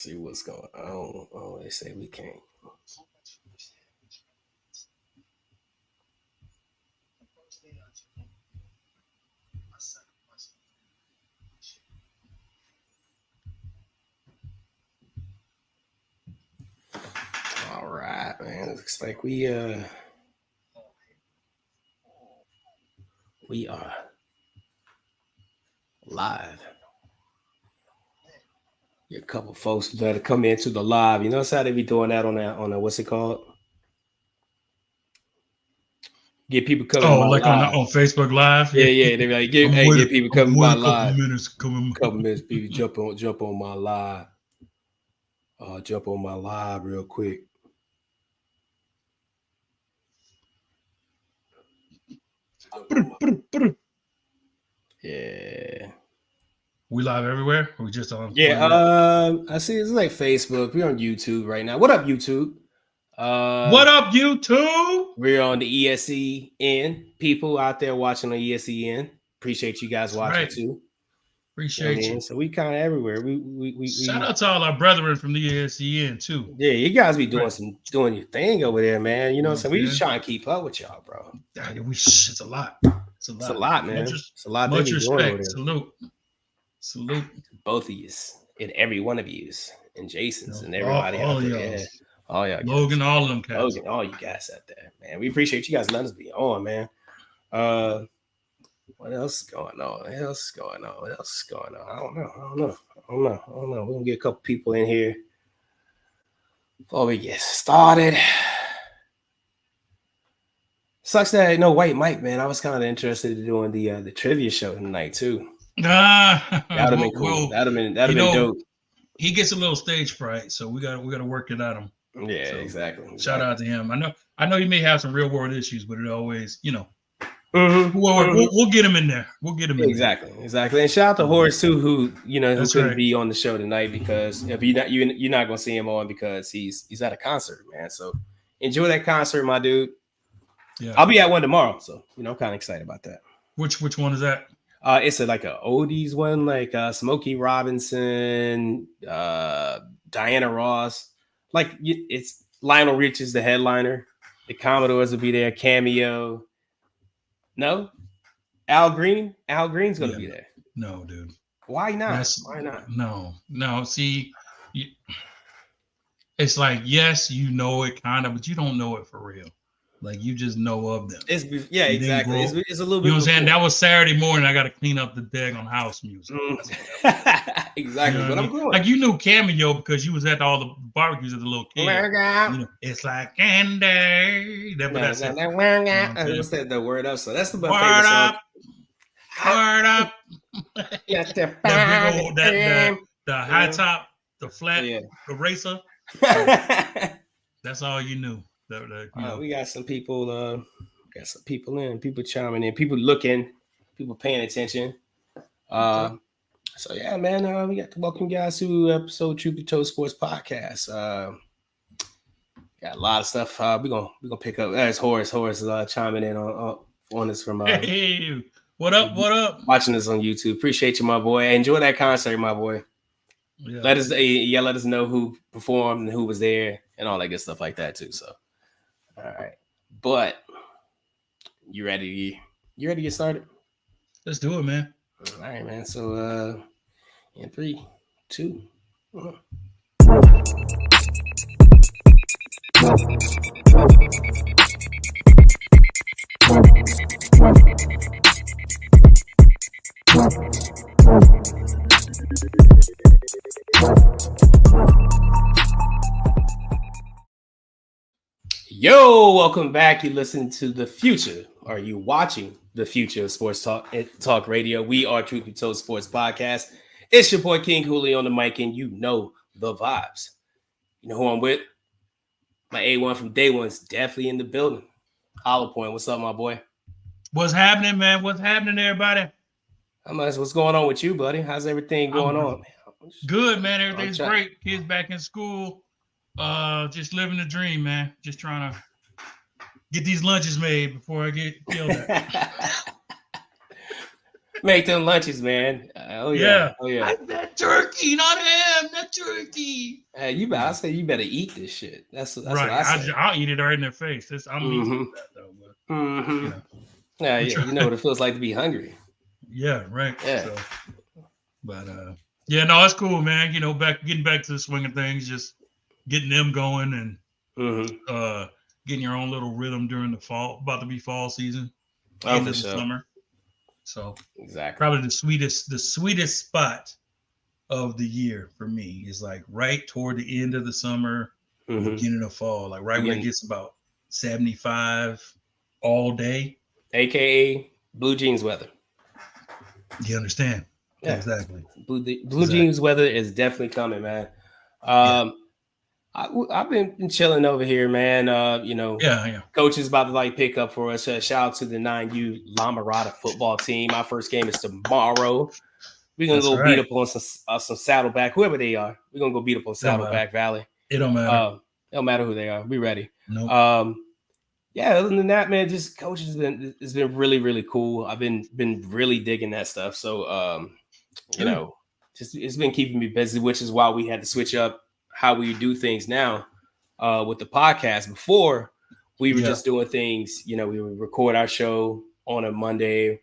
See what's going on. Oh, they say we can't. All right, man. Looks like we are live. Get a couple folks that come into the live. You notice how they be doing that on that what's it called? Get people coming Oh, by like live. on Facebook Live. Yeah. They be like, get people I'm coming by wait a couple live. minutes coming. Couple minutes, people jump on my live. Jump on my live real quick. Yeah. We live everywhere. Or we just on. Yeah. I see. It's like Facebook. We're on YouTube right now. What up, YouTube? What up, YouTube? We're on the ESEN. People out there watching on ESEN. Appreciate you guys watching too. Appreciate you. So we kind of everywhere. We shout out to all our brethren from the ESEN too. Yeah, you guys be doing your thing over there, man. You know what I'm saying? We just trying to keep up with y'all, bro. It's a lot. It's a lot, man. It's a lot. Much respect. Salute. Both of you and every one of you and Jason's and everybody out there. Yeah. All y'all Logan, guys. all of them guys. Logan, all you guys out there, man. We appreciate you guys letting us be on, man. What else is going on? I don't know. We're gonna get a couple people in here before we get started. Sucks that no White Mike, man. I was kind of interested in doing the trivia show tonight too. That'd have been cool. That'd have been dope. He gets a little stage fright, so we gotta work it out him. Yeah, so, exactly. Shout out to him. I know he may have some real world issues, but it always, Mm-hmm. We'll get him in there. We'll get him in exactly. And shout out to Horace too, who couldn't be on the show tonight because if you're not gonna see him on because he's at a concert, man. So enjoy that concert, my dude. Yeah, I'll be at one tomorrow, so I'm kind of excited about that. Which one is that? It's like a oldies one, like Smokey Robinson, Diana Ross. Like it's Lionel Richie's the headliner. The Commodores will be there. Cameo. No, Al Green. Al Green's gonna be there. No, dude. Why not? Why not? No. See, it's like yes, you know it kind of, but you don't know it for real. Like you just know of them. Exactly. It's a little bit. You know what I'm saying? That was Saturday morning. I got to clean up the daggone house music. Exactly. But I'm going. Like you knew Cameo because you was at all the barbecues as a little kid. It's like candy. What's that? The word up. So that's the favorite song. Word up. The high top, the flat, the racer. That's all you knew. We got some people. People chiming in, people looking, people paying attention. So yeah, man, we got to welcome you guys to episode Truth Be Told Sports Podcast. Got a lot of stuff. We're gonna pick up. As Horace is chiming in on this from. Hey, what up? Watching this on YouTube. Appreciate you, my boy. Enjoy that concert, my boy. Yeah. Let us know who performed and who was there and all that good stuff like that too. So. All right, but you ready to get started? Let's do it, man. All right, man. So, in 3, 2, 1. Yo, welcome back. You listen to The Future. Are you watching The Future of Sports Talk Radio? We are Truth Be Told Sports Podcast. It's your boy King Cooley on the mic, and you know the vibes. You know who I'm with? My A1 from day one's definitely in the building. Hollow Point, what's up, my boy? What's happening, man? What's happening, everybody? What's going on with you, buddy? How's everything going on? Good, man. Everything's great. Kids back in school. Just living the dream, man. Just trying to get these lunches made before I get yelled at. Make them lunches, man. Oh yeah. Oh yeah. That turkey, not ham, that turkey. Hey, I say you better eat this shit. That's what Right. I say. I'll eat it right in their face. I'm easy Mm-hmm. with that though, but Mm-hmm. you know. Yeah, yeah. You know what it feels like to be hungry. Yeah, right. Yeah. So but yeah, no, that's cool, man. You know, getting back to the swing of things, just getting them going and Mm-hmm. getting your own little rhythm during the fall, about to be fall season, Oh, end for of the sure. summer. So Exactly. probably the sweetest spot of the year for me is like right toward the end of the summer, Mm-hmm. beginning of fall, like right when it Again, gets about 75 all day. AKA blue jeans weather. You understand? Yeah. Exactly. Blue Exactly. jeans weather is definitely coming, man. Yeah. Um, I've been chilling over here, man. Yeah. Yeah. Coach is about to like pick up for us. Shout out to the 9U La Mirada football team. Our first game is tomorrow. We're gonna That's go beat right. up on some Saddleback, whoever they are. We're gonna go beat up on It don't matter. Saddleback Valley. It don't matter. It don't matter who they are. We ready. Nope. Yeah. Other than that, man, just coach has been really really cool. I've been really digging that stuff. So you Good. know, just it's been keeping me busy, which is why we had to switch up how we do things now with the podcast. Before we were Yeah. just doing things, we would record our show on a Monday,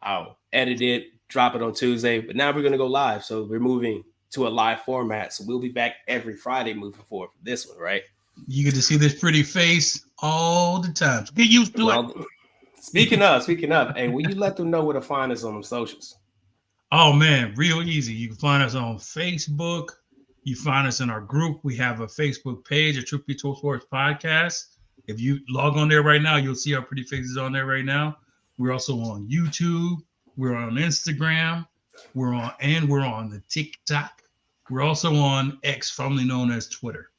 I'll edit it, drop it on Tuesday, but now we're going to go live. So we're moving to a live format. So we'll be back every Friday moving forward for this one, right? You get to see this pretty face all the time. Get used to it. Speaking of, hey, will you let them know where to find us on them socials? Oh man, real easy. You can find us on Facebook. You find us in our group. We have a Facebook page, a Truth Be Told Sports Podcast. If you log on there right now, you'll see our pretty faces on there right now. We're also on YouTube. We're on Instagram. We're on the TikTok. We're also on X, formerly known as Twitter.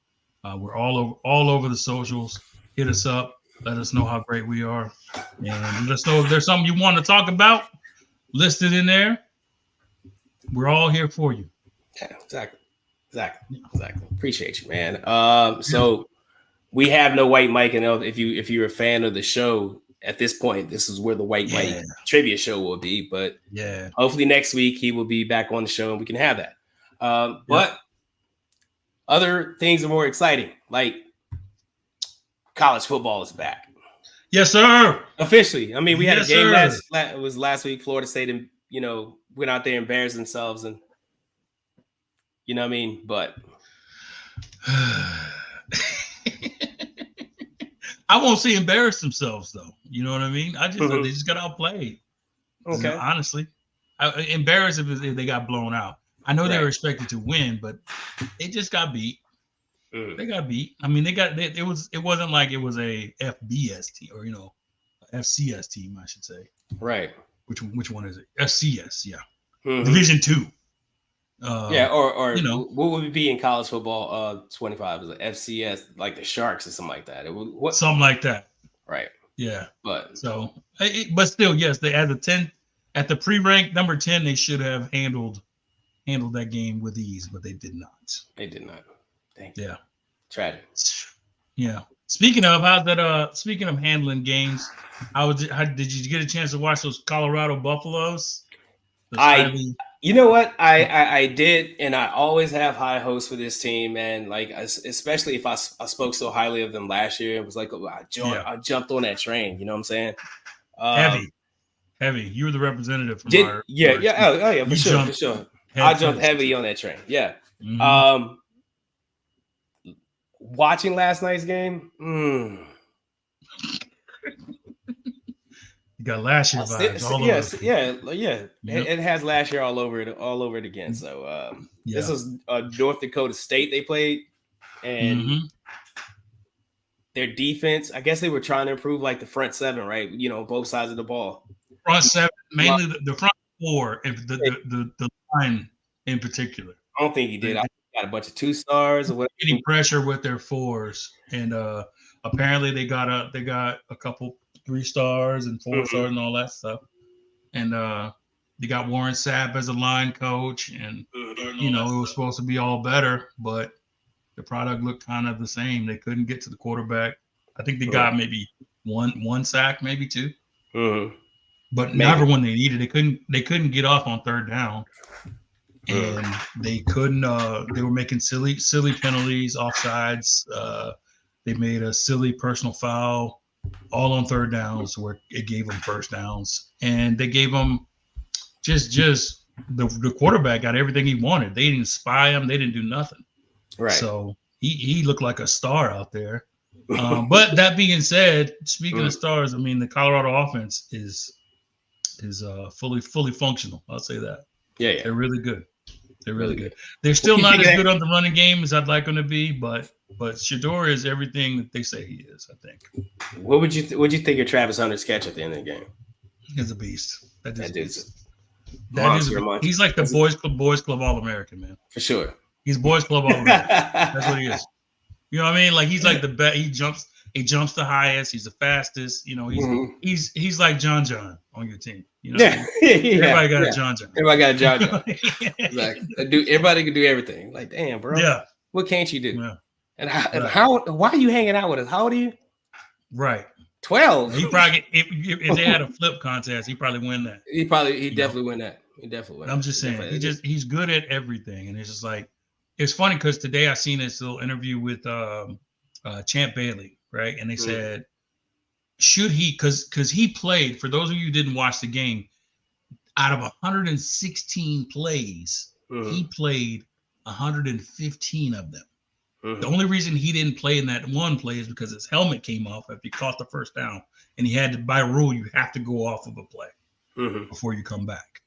We're all over the socials. Hit us up. Let us know how great we are, and let us know if there's something you want to talk about. List it in there. We're all here for you. Yeah, exactly. Appreciate you, man. So we have no White Mike, and if you're a fan of the show at this point, this is where the White Mike trivia show will be. But hopefully next week he will be back on the show and we can have that. But other things are more exciting, like college football is back. Yes, sir. Officially. I mean, we had a game last week. Florida State, and went out there, embarrassed themselves, and you know what I mean. But I won't say embarrass themselves though. You know what I mean? I just they just got outplayed. Okay. Honestly, embarrassed if they got blown out. I know they were expected to win, but they just got beat. They got beat. I mean, it wasn't like it was a FBS team or FCS team, I should say. Right. Which one is it? FCS, yeah. Division 2. Or what would it be in college football? 25 is an FCS, like the Sharks or something like that. Something like that. Right. Yeah. But still, yes, they at the pre-ranked number 10, they should have handled that game with ease, but they did not. They did not. Thank you. Yeah. Tragic. Yeah. Speaking of handling games, did you get a chance to watch those Colorado Buffaloes? You know what? I did, and I always have high hopes for this team, man. Like, especially if I spoke so highly of them last year, it was like I jumped on that train. You know what I'm saying? Heavy. You were the representative from for sure. I jumped heavy on that train. Yeah. Mm-hmm. Watching last night's game. You got last year vibes all over. Yeah. It has last year all over it again. So this was North Dakota State they played, and their defense. I guess they were trying to improve like the front seven, right? Both sides of the ball. Front seven, mainly the front four, and the line in particular. I don't think he did. I got a bunch of 2-stars or whatever. Getting pressure with their 4s, and apparently they got a couple 3-stars and 4-stars and all that stuff. And they got Warren Sapp as a line coach, and it was supposed to be all better, but the product looked kind of the same. They couldn't get to the quarterback. I think they got maybe one sack, maybe 2. but Maybe. never when they needed. They couldn't get off on third down, and they couldn't. They were making silly penalties, offsides. They made a silly personal foul, all on third downs, where it gave them first downs, and they gave them just the quarterback got everything he wanted. They didn't spy him. They didn't do nothing. Right. So he looked like a star out there. But that being said, speaking of stars, I mean the Colorado offense is fully functional. I'll say that. Yeah. They're really good. They're really good. They're still not as good on the running game as I'd like them to be, but Shador is everything that they say he is. I think. What would you think of Travis Hunter's catch at the end of the game? He's a beast. That dude's monster. He's like the Boys Club All-American, man. For sure. He's Boys Club All-American. That's what he is. You know what I mean? Like he's like the best. He jumps the highest. He's the fastest. You know, he's like John on your team. You know, everybody got a John. Everybody got a John. Like, everybody can do everything. Like, damn, bro. Yeah. What can't you do? Yeah. And how? Why are you hanging out with us? How old are you? Right. 12. He probably if they had a flip contest, he probably win that. He definitely win that. He definitely win. I'm just saying, he's good at everything, and it's just like it's funny because today I seen this little interview with Champ Bailey, right? And they said, should he? Because he played. For those of you who didn't watch the game, out of 116 plays, he played 115 of them. The only reason he didn't play in that one play is because his helmet came off after he caught the first down, and he had to, by rule, you have to go off of a play before you come back.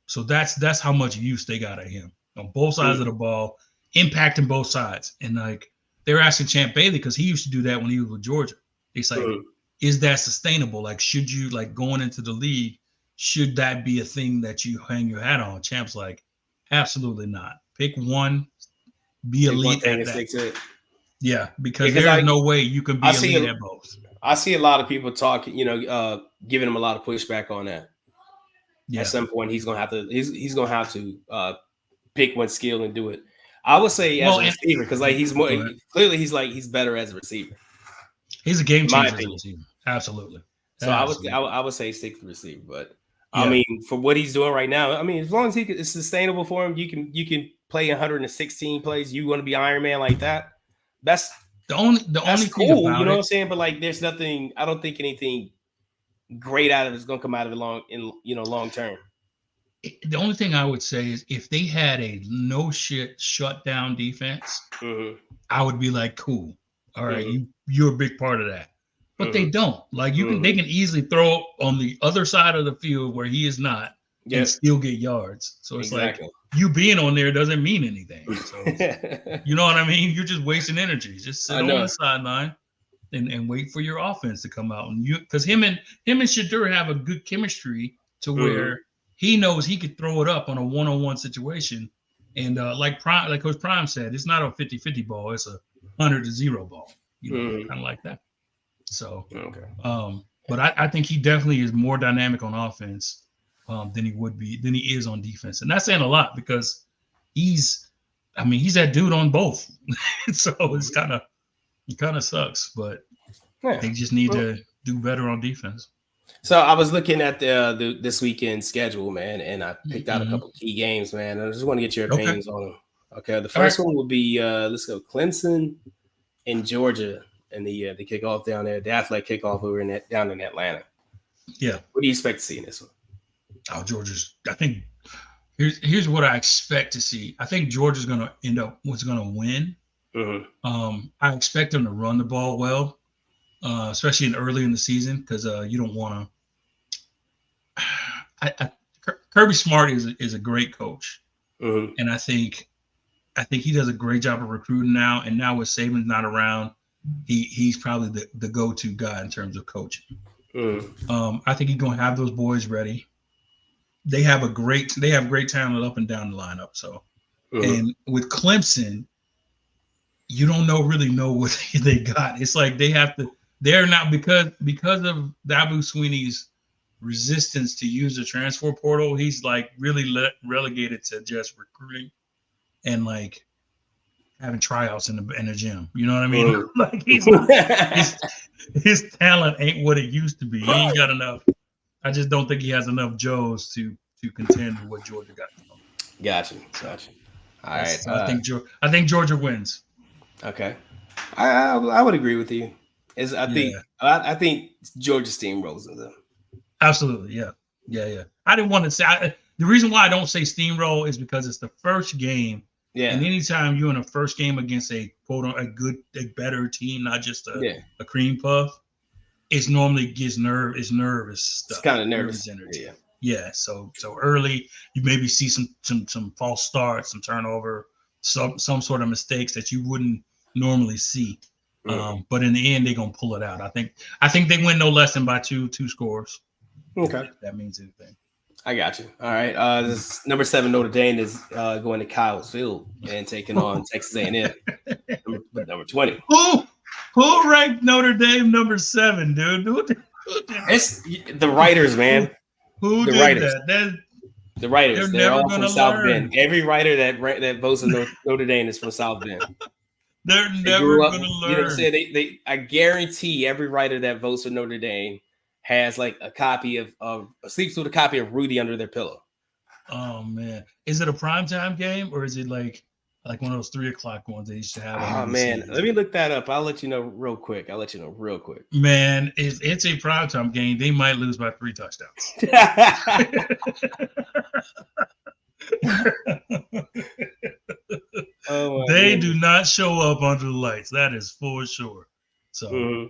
So that's how much use they got at him on both sides of the ball, impacting both sides. And like they're asking Champ Bailey because he used to do that when he was with Georgia. It's like, is that sustainable? Like, should you like going into the league? Should that be a thing that you hang your hat on? Champ's like, absolutely not. Pick one. Be elite at that. Yeah, because there's no way you can be elite at both. I see a lot of people talking, giving him a lot of pushback on that. Yeah. At some point, he's gonna have to pick one skill and do it. I would say as a receiver, because like he's more clearly he's better as a receiver. He's a game changer as a receiver. Absolutely. So I would say stick to the receiver, but I mean for what he's doing right now, I mean as long as it's sustainable for him, you can play 116 plays. You want to be Iron Man like that? That's the only cool, thing about you know what I'm saying? But like, there's nothing. I don't think anything great out of it is going to come out of it long term. The only thing I would say is if they had a no shit shutdown defense, I would be like, cool, all right, you're a big part of that. But they don't. Like they can easily throw on the other side of the field where he is not and still get yards. So it's like you being on there doesn't mean anything. So you know what I mean? You're just wasting energy. Just sit on the sideline and wait for your offense to come out. And because him and Shador have a good chemistry to where he knows he could throw it up on a one-on-one situation. And like Coach Prime said, it's not a 50-50 ball, it's a 100-0 ball. Kind of like that. So but I think he definitely is more dynamic on offense than he is on defense. And that's saying a lot because he's that dude on both. So it kind of sucks, but they just need to do better on defense. So I was looking at the this weekend schedule, man, and I picked out a couple key games, man. I just want to get your opinions on them. Okay, the first one will be let's go Clemson and Georgia, and the kickoff down there, the athletic kickoff over down in Atlanta. Yeah, what do you expect to see in this one? Oh, Georgia's. I think here's what I expect to see. I think Georgia's going to end up going to win. I expect them to run the ball well, especially early in the season, because you don't want to. Kirby Smart is a great coach, and I think he does a great job of recruiting now. And now with Saban's not around, he's probably the go-to guy in terms of coaching. I think he's going to have those boys ready. They have great talent up and down the lineup. So, and with Clemson, you don't really know what they got. It's like they're not because of Dabo Swinney's resistance to use the transfer portal. He's like really relegated to just recruiting and like having tryouts in the gym. You know what I mean? Like his talent ain't what it used to be. He ain't got enough I just don't think he has enough Joes to contend with what Georgia got going. Gotcha. So All right. so I think Georgia wins. Okay. I would agree with you. Yeah. I think Georgia steamrolls them. Absolutely, yeah. I didn't want to say the reason why I don't say steamroll is because it's the first game, Yeah. and anytime you're in a first game against a quote a better team, not just a cream puff, it's normally gets nervous stuff. It's kind of nervous energy. Yeah. Yeah. So early, you maybe see some false starts, some turnover, some sort of mistakes that you wouldn't normally see. But in the end, they're gonna pull it out. I think they win no less than by two scores. Okay. If that means anything. I got you. All right. This number 7 Notre Dame is going to Kyle's Field and taking on Texas A&M. Number 20. Who ranked Notre Dame number 7, dude? Who did it's the writers, man. Who the did writers. That? The writers. They're all from South Bend. Every writer that votes in Notre Dame is from South Bend. They're never going to learn. You know what I'm saying? I guarantee every writer that votes for Notre Dame has like a copy of sleeps with a copy of Rudy under their pillow. Oh man, is it a primetime game or is it like one of those 3:00 ones they used to have? Oh man, let me look that up. I'll let you know real quick. Man, it's a primetime game. They might lose by 3 touchdowns. They do not show up under the lights. That is for sure. So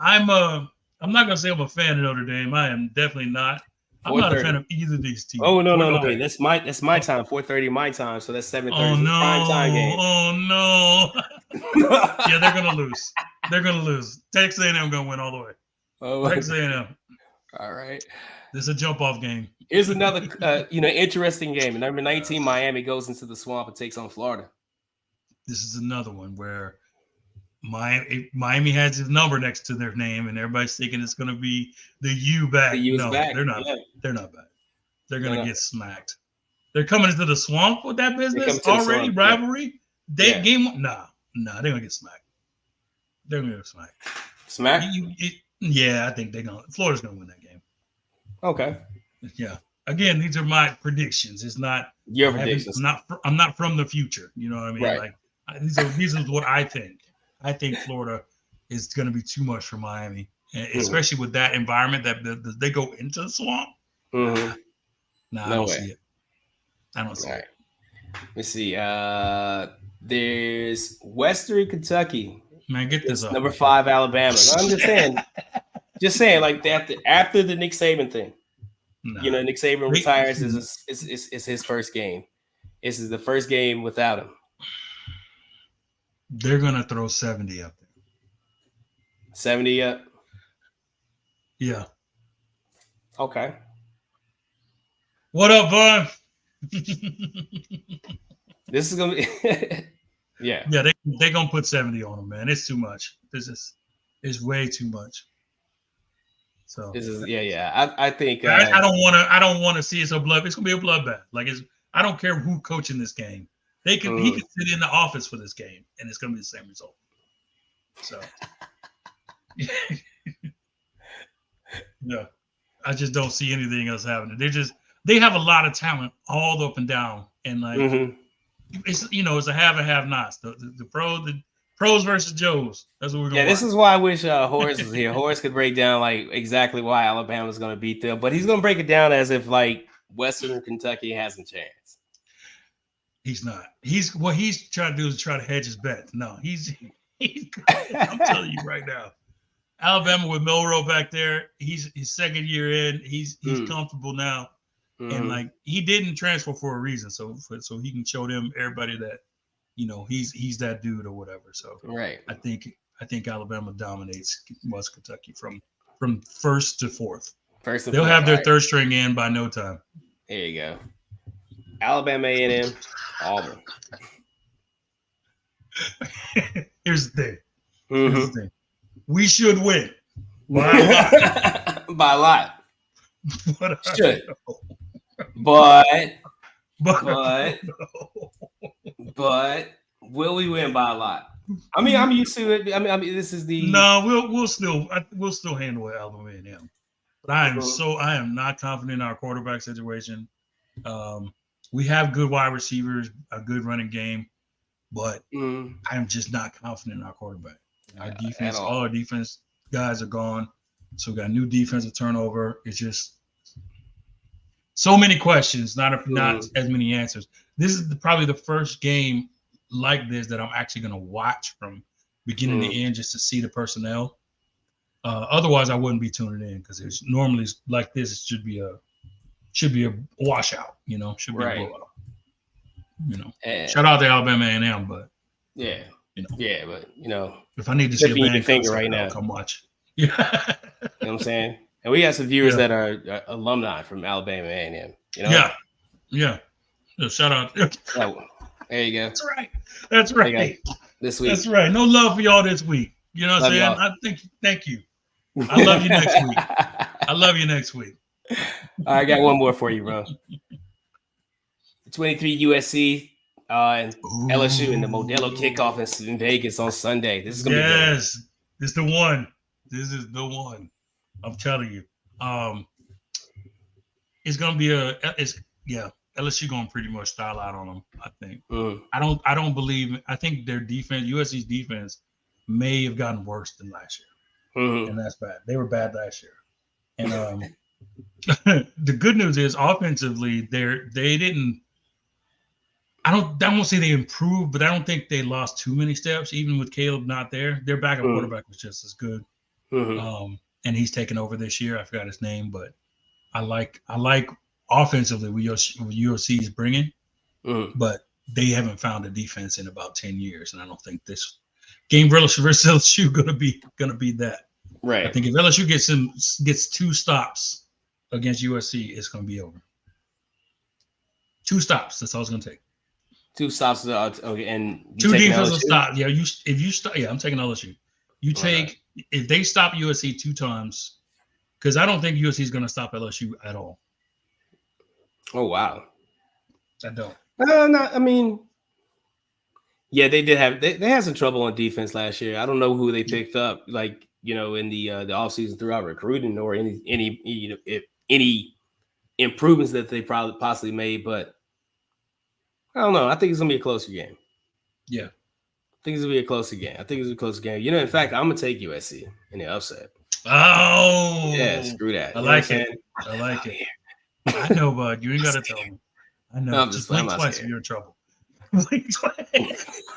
I'm not gonna say I'm a fan of Notre Dame. I am definitely not. I'm not a fan of either of these teams. Oh no! Wait, that's my time. 4:30 my time. So that's 7:30. Oh no! Prime time game. Oh no! Yeah, they're gonna lose. Texas A&M gonna win all the way. Oh, Texas A&M. All right. This is a jump off game. Here's another interesting game. Number 19, Miami goes into the swamp and takes on Florida. This is another one where Miami has his number next to their name, and everybody's thinking it's going to be the U back. No, back. They're not. Yeah. They're not back. They're going to get smacked. They're coming into the swamp with that business already. Rivalry. Game. Nah. They're going to get smacked. They're going to get smacked. Smack. Yeah, I think Florida's going to win that game. Okay. Yeah. Again, these are my predictions. It's not your predictions. I'm not from the future. You know what I mean? Right. Like these are what I think. I think Florida is going to be too much for Miami, especially with that environment that they go into the swamp. Mm-hmm. I don't see it. I don't see it. Let me see. There's Western Kentucky. Man, get this up. Number 5 Alabama. I'm just saying, like after the Nick Saban thing. No. Nick Saban retires. Is his first game. This is the first game without him. They're gonna throw 70 up there. 70 up? Yeah. Okay. What up, Vaughn? This is gonna be Yeah. Yeah, they're gonna put 70 on them, man. It's too much. It's way too much. So this is I think I don't wanna see it's gonna be a bloodbath. Like I don't care who coaching this game. He could sit in the office for this game, and it's going to be the same result. So, yeah, I just don't see anything else happening. They have a lot of talent all up and down, and like it's a have and have nots. The pros versus Joes. That's what we're going. Yeah, this is why I wish Horace was here. Horace could break down like exactly why Alabama's going to beat them, but he's going to break it down as if like Western Kentucky has a chance. He's not. What he's trying to do is try to hedge his bet. No, he's I'm telling you right now. Alabama with Milroe back there, he's his second year in. He's comfortable now. And like he didn't transfer for a reason. So he can show them everybody that, he's that dude or whatever. So right. I think Alabama dominates West Kentucky from first to fourth. They'll have their third string in by no time. There you go. Alabama A&M, Auburn. Here's the thing. We should win. By a lot. Should. But will we win by a lot? I mean, I'm used to it. I mean, this is the no. We'll still handle it, Alabama A&M. But I am not confident in our quarterback situation. We have good wide receivers, a good running game, but I'm just not confident in our quarterback. Our defense, all our defense guys are gone. So we got new defensive turnover. It's just so many questions, not as many answers. This is probably the first game like this that I'm actually going to watch from beginning to end just to see the personnel. Otherwise, I wouldn't be tuning in because it's normally like this. It should be a washout. Should be a blowout. Shout out to Alabama A&M, but but if I need to see a band finger right now, I'll come watch. Yeah, you know what I'm saying. And we got some viewers that are alumni from Alabama A&M. Yeah. So shout out. There you go. That's right. This week. That's right. No love for y'all this week. You know what I'm saying? Y'all. I think. Thank you. I love you next week. I love you next week. I got one more for you, bro. 23 USC and LSU in the Modelo kickoff in Vegas on Sunday. This is gonna be good. This is the one. This is the one. I'm telling you. It's gonna be LSU gonna pretty much style out on them. I think. I don't believe. I think their defense, USC's defense, may have gotten worse than last year, and that's bad. They were bad last year, and the good news is offensively, they didn't. I won't say they improved, but I don't think they lost too many steps. Even with Caleb not there, their backup quarterback was just as good. And he's taken over this year. I forgot his name, but I like offensively what USC is bringing, but they haven't found a defense in about 10 years, and I don't think this game versus LSU gonna be that. Right. I think if LSU gets 2 stops against USC, it's gonna be over. 2 stops. That's all it's gonna take. 2 stops. Okay, and 2 defensive stops. Yeah, I'm taking LSU. If they stop USC 2 times, because I don't think USC is going to stop LSU at all. Oh wow, I don't. No, I mean, yeah, they did have they had some trouble on defense last year. I don't know who they picked up, in the offseason throughout recruiting or any improvements that they probably possibly made, but I don't know. I think it's gonna be a closer game. Yeah. I think it's gonna be a closer game. In fact, I'm gonna take USC in the upset. Oh, yeah, screw that. I like it. I know, bud. You ain't gotta tell me. I know. No, just blink twice if you're in trouble. Blink twice.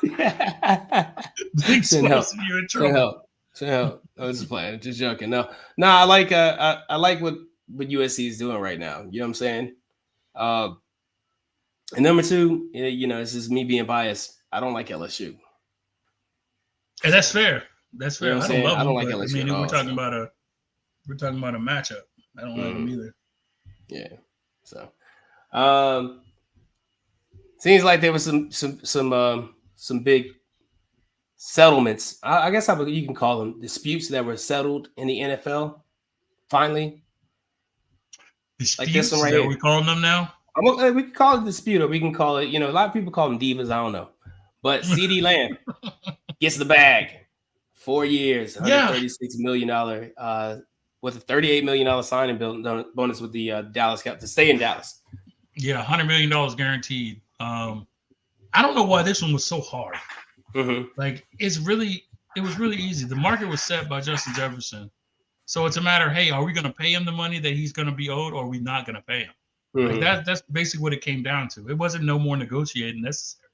Blink twice if you're in trouble. So I was just playing, just joking. No, I like what USC is doing right now. You know what I'm saying? And number 2, this is me being biased. I don't like LSU. And that's fair. That's fair. You know I don't like LSU. We're talking about a matchup. I don't like them either. Yeah. So, seems like there was some big settlements. I guess you can call them disputes that were settled in the NFL. Finally, disputes, like this one right here. We calling them now? We can call it dispute, or we can call it. A lot of people call them divas. I don't know, but CD Lamb gets the bag. 4 years, $136 million, with a $38 million signing bonus with the Dallas Cowboys to stay in Dallas. Yeah, $100 million guaranteed. I don't know why this one was so hard. Like it was really easy. The market was set by Justin Jefferson, so it's a matter. Hey, are we going to pay him the money that he's going to be owed, or are we not going to pay him? Like that's basically what it came down to. It wasn't no more negotiating necessary.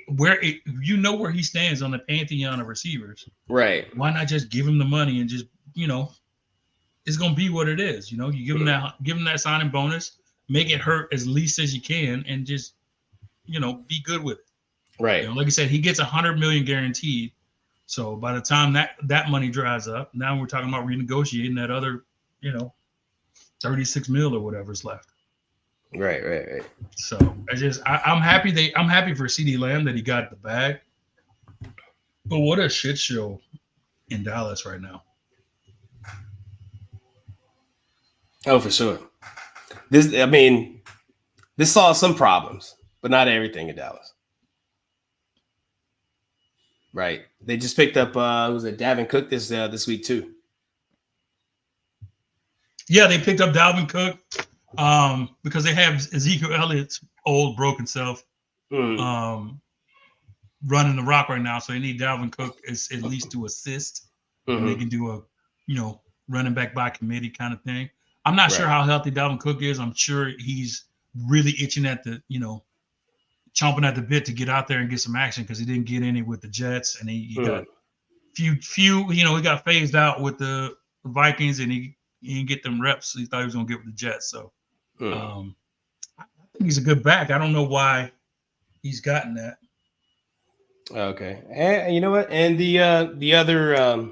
Where he stands on the pantheon of receivers, right? Why not just give him the money and just it's gonna be what it is. You give him that signing bonus, make it hurt as least as you can, and just be good with it. Right. Like I said, he gets $100 million guaranteed. So by the time that money dries up, now we're talking about renegotiating that other 36 mil or whatever's left. Right. So I'm happy for CD Lamb that he got the bag. But what a shit show in Dallas right now. Oh, for sure. This solved some problems, but not everything in Dallas. Right. They just picked up Davin Cook this week too. Yeah, they picked up Dalvin Cook because they have Ezekiel Elliott's old broken self Mm, um, running the rock right now, so they need Dalvin Cook at least to assist, and they mm-hmm. can do a running back by committee kind of thing. I'm not sure Right. how healthy Dalvin Cook is. I'm sure he's really itching at the chomping at the bit to get out there and get some action because he didn't get any with the Jets, and he got Mm, few he got phased out with the Vikings, and he didn't get them reps he thought he was gonna get with the Jets. So mm. um, I think he's a good back. I don't know why he's gotten that. Okay. And you know what? And the other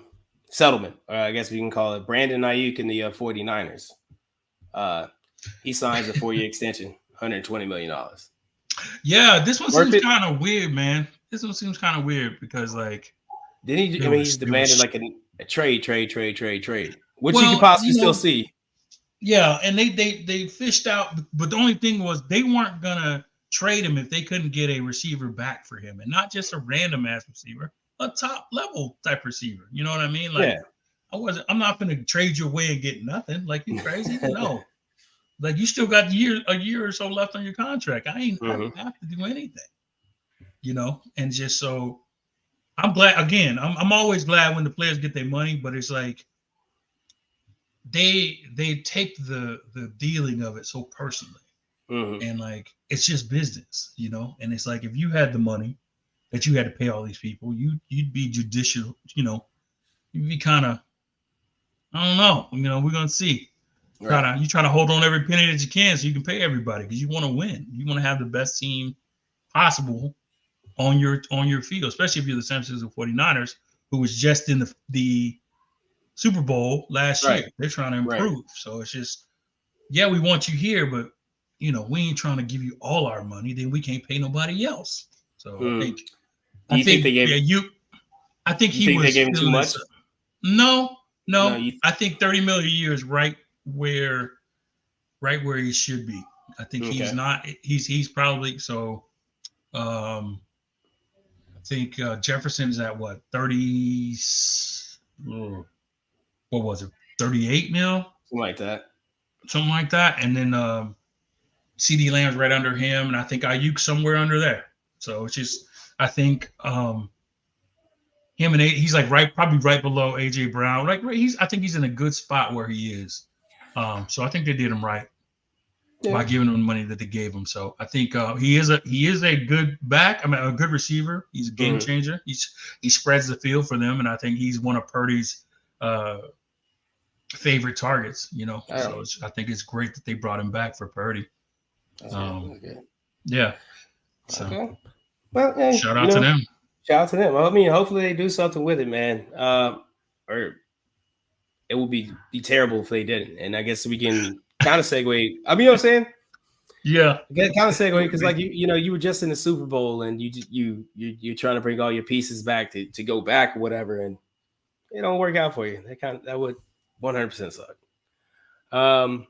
settlement, or I guess we can call it Brandon Ayuk and the 49ers. Uh, he signs a 4-year extension, $120 million. Yeah, this one Worth seems it? kind of weird, man. This one seems kind of weird because like Didn't he? I mean, he's they were demanded like a trade, which you could well, possibly still see. yeah, and they fished out, but the only thing was they weren't gonna trade him if they couldn't get a receiver back for him, and not just a random ass receiver, a top level type receiver. You know what I mean? Like Yeah. I'm not gonna trade you away and get nothing. Like you crazy? No. Like you still got a year or so left on your contract. I Hmm. don't have to do anything. And just so I'm glad again, I'm always glad when the players get their money, but it's like they take the dealing of it so personally. Hmm. And like it's just business. And it's like if you had the money that you had to pay all these people, you'd be judicial, you'd be kind of I don't know, we're gonna see. Right. You try to hold on every penny that you can so you can pay everybody because you want to win. You want to have the best team possible on your field, especially if you're the San Francisco 49ers, who was just in the Super Bowl last Right. year. They're trying to Right. improve. So it's just, yeah, we want you here, but we ain't trying to give you all our money, then we can't pay nobody else. So Mm. Do I you think they think, gave? yeah, I think You he think they was gave him too feeling much? this. No, No. no. I think 30 million a year is right where he should be. I think he's Okay. not. He's probably so. I think Jefferson's at what 30. What was it? 38 mil, Something like that. something like that. And then CD Lamb's right under him, and I think Ayuk somewhere under there. So it's just I think him and he's like probably right below AJ Brown. Like I think he's in a good spot where he is. So I think they did him right by Yeah. giving him the money that they gave him. So I think he is a good back. I mean, a good receiver. He's a game Mm. changer. He spreads the field for them, and I think he's one of Purdy's favorite targets. Oh, So I think it's great that they brought him back for Purdy. that's good. Um, That's good. yeah. So Okay. Well, hey, shout out to them. shout out to them. I mean, hopefully they do something with it, man. Or it would be terrible if they didn't. And I guess we can kind of segue. I mean, you know what I'm saying? Yeah. Kind of segue because, like you were just in the Super Bowl and you're trying to bring all your pieces back to go back or whatever, and it don't work out for you. That would 100% suck.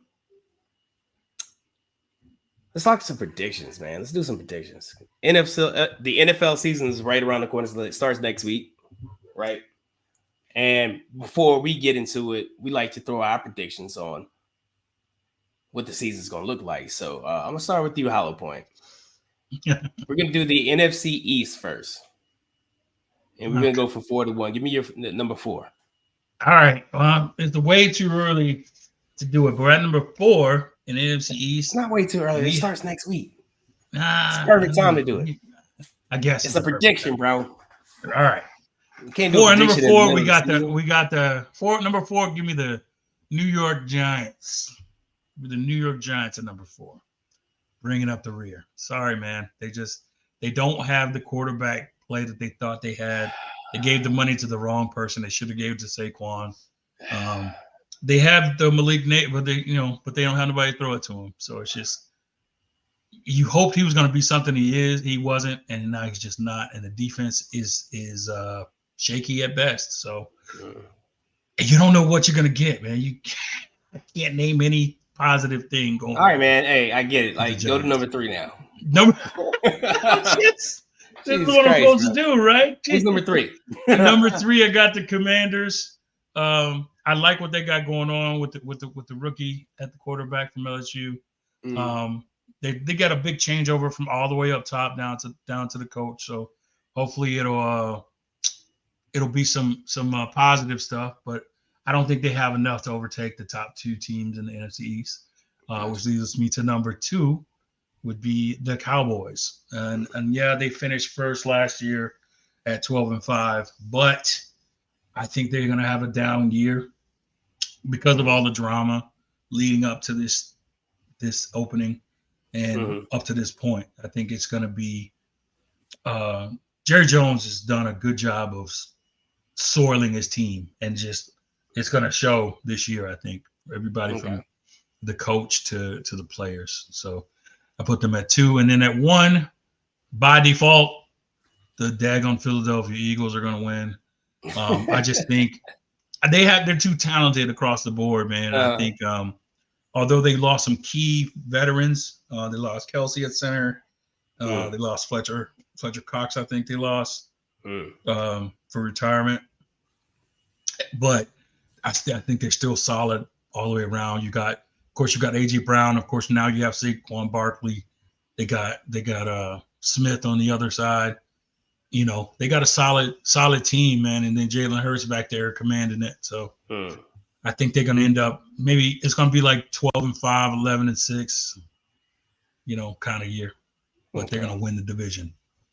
Let's talk some predictions, man. Let's do some predictions. The NFL season is right around the corner. So it starts next week, right? And before we get into it, we like to throw our predictions on what the season's going to look like. So I'm going to start with you, Hollow Point. We're going to do the NFC East first. And we're going to go from 4 to 1. Give me your number 4. All right. It's way too early to do it. But we're at number 4 in the NFC East. It's not way too early. It starts next week. It's perfect time to do it. I guess it's a prediction, bro. All right. You can't do number 4, we got the 4. Number 4, give me the New York Giants. The New York Giants at number 4. Bringing up the rear. Sorry, man. They don't have the quarterback play that they thought they had. They gave the money to the wrong person. They should have gave it to Saquon. They have the Malik Nate, but they don't have nobody to throw it to him. So it's just you hoped he was going to be something he wasn't, and now he's just not. And the defense is shaky at best. So you don't know what you're going to get, man. You can't name any positive thing going. All right, man. Hey, I get it. Like, go to number 3 now. That's what I'm supposed to do, right? Who's number 3? Number 3, I got the Commanders. I like what they got going on with the rookie at the quarterback from LSU. Mm. They got a big changeover from all the way up top down to the coach. So hopefully it'll be some positive stuff. But I don't think they have enough to overtake the top two teams in the NFC East, which leads me to number two would be the Cowboys. And yeah, they finished first last year at 12-5, but I think they're going to have a down year because of all the drama leading up to this opening and Mm-hmm. up to this point. I think it's going to be Jerry Jones has done a good job of soiling his team, and just it's going to show this year. I think everybody Okay. from the coach to the players. So I put them at 2, and then at 1 by default, the daggone Philadelphia Eagles are going to win. I just think they're too talented across the board, man. And I think although they lost some key veterans, they lost Kelsey at center, they lost Fletcher Cox. I think they lost for retirement, but I think they're still solid all the way around. Of course, you got AJ Brown. Of course, now you have Saquon Barkley. They got Smith on the other side. You know, they got a solid team, man. And then Jalen Hurts back there commanding it. So I think they're going to end up, maybe it's going to be like 12-5, 11-6, you know, kind of year. But they're going to win the division.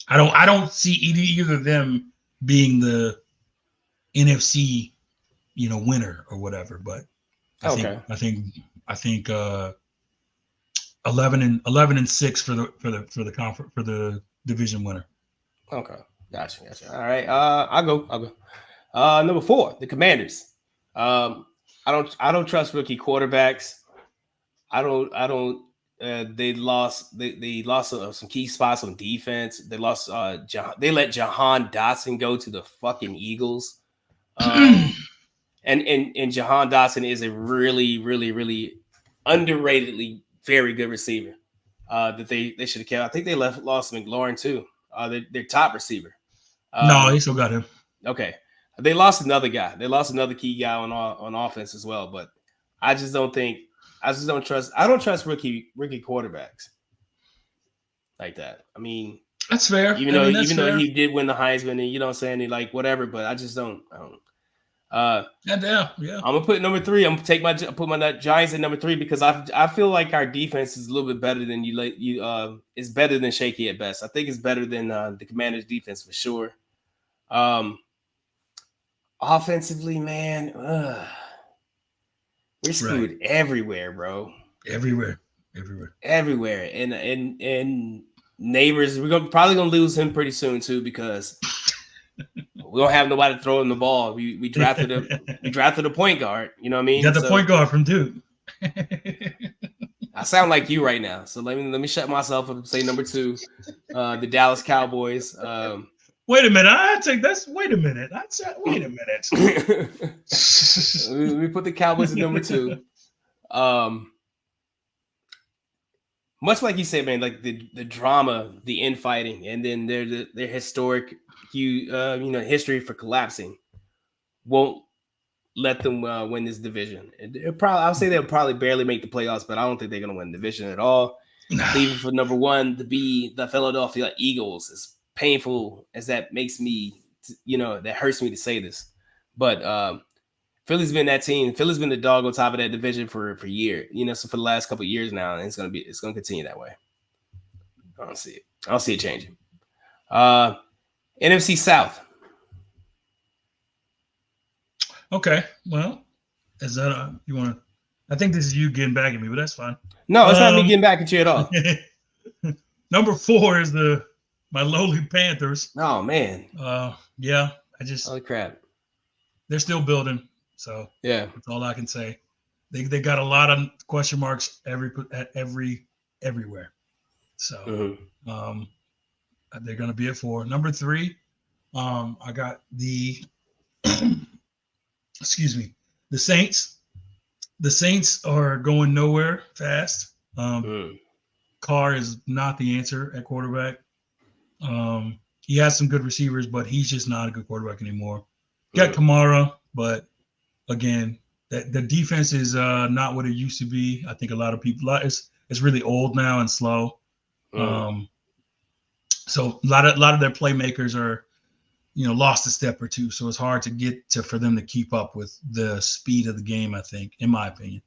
I don't see either of them being the NFC, you know, winner or whatever. But I think 11-6 for the division winner. Okay. Gotcha. All right. I'll go. Number 4, the Commanders. I don't trust rookie quarterbacks. I don't. They lost some key spots on defense. They lost. They let Jahan Dotson go to the fucking Eagles. And Jahan Dotson is a really, really, really underratedly very good receiver. That they should have kept. I think they lost McLaurin too. Their top receiver. No, they still got him. Okay, they lost another guy. They lost another key guy on offense as well. But I don't trust rookie quarterbacks like that. I mean, that's fair. Even though he did win the Heisman, and you know what I'm saying, like whatever. But I just don't. Yeah. I'm gonna put number 3. I'm gonna put my Giants at number 3 because I feel like our defense is a little bit better than it's better than shaky at best. I think it's better than the Commanders' defense for sure. Offensively, man, we're screwed everywhere, bro. Everywhere. And Neighbors, we're probably gonna lose him pretty soon too because we don't have nobody to throw him the ball. We drafted a point guard. You know what I mean? You got the point guard from Duke. I sound like you right now, so let me shut myself up and say number 2, the Dallas Cowboys. Wait a minute. Wait a minute. Let me put the Cowboys at number 2. Much like you said, man, like the drama, the infighting, and then their historic history for collapsing won't let them win this division. I'll say they'll probably barely make the playoffs, but I don't think they're going to win the division at all. Even for number 1 to be the Philadelphia Eagles, as painful as that makes me, that hurts me to say this, but Philly's been that team. Philly's been the dog on top of that division for years, so for the last couple of years now, and it's going to continue that way. I don't see it changing. NFC South. Okay, well, is that you want to? I think this is you getting back at me, but that's fine. No, it's not me getting back at you at all. Number 4 is my lowly Panthers. Oh man. Yeah, holy crap. They're still building, so yeah, that's all I can say. They got a lot of question marks everywhere. So they're going to be at 4. Number 3, I got the excuse me, the Saints. The Saints are going nowhere fast. Carr is not the answer at quarterback. He has some good receivers, but he's just not a good quarterback anymore. Got Kamara, but again, the defense is not what it used to be. I think a lot of people it's really old now and slow. So a lot of their playmakers are, lost a step or two. So it's hard to get to for them to keep up with the speed of the game, I think, in my opinion.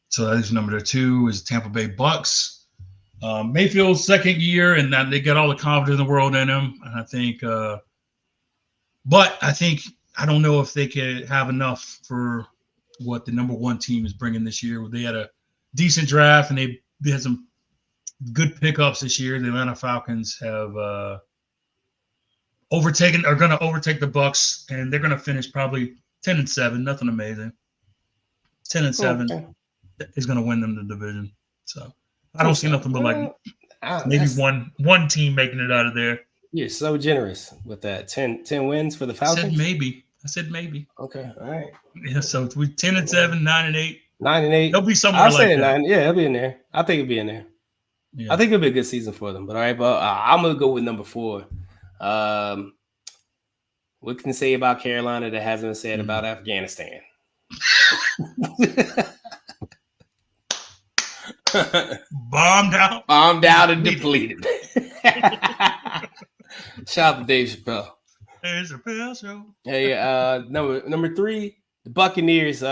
So that is number 2 is Tampa Bay Bucks. Mayfield's second year, and that they got all the confidence in the world in him. And I think, but I don't know if they could have enough for what the number 1 team is bringing this year. They had a decent draft, and they had some good pickups this year. The Atlanta Falcons have are going to overtake the Bucks, and they're going to finish probably 10-7. Nothing amazing. 10-7 is going to win them the division. So I don't see nothing but like maybe one team making it out of there. You're so generous with that. 10 wins for the Falcons? I said maybe. Okay, all right. Yeah, so we 10-7, 9-8. 9-8. They'll be somewhere I'll like say that. 9. Yeah, it'll be in there. I think it'll be in there. Yeah. I think it'll be a good season for them. But all right, but I'm gonna go with number 4. What can you say about Carolina that hasn't been said about Afghanistan? Bombed out and depleted. Shout out to Dave Chappelle. There's a Chappelle show. Hey, number 3, the Buccaneers.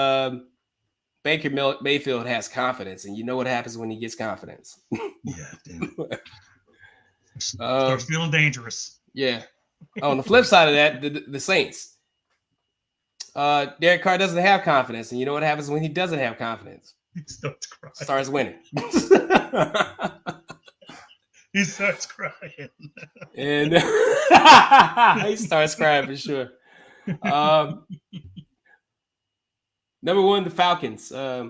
Baker Mayfield has confidence, and you know what happens when he gets confidence. Yeah, damn it. Starts feeling dangerous. Yeah. On the flip side of that, the Saints. Derek Carr doesn't have confidence, and you know what happens when he doesn't have confidence? He starts crying. Starts winning. He starts crying. And he starts crying for sure. Number 1, the Falcons. I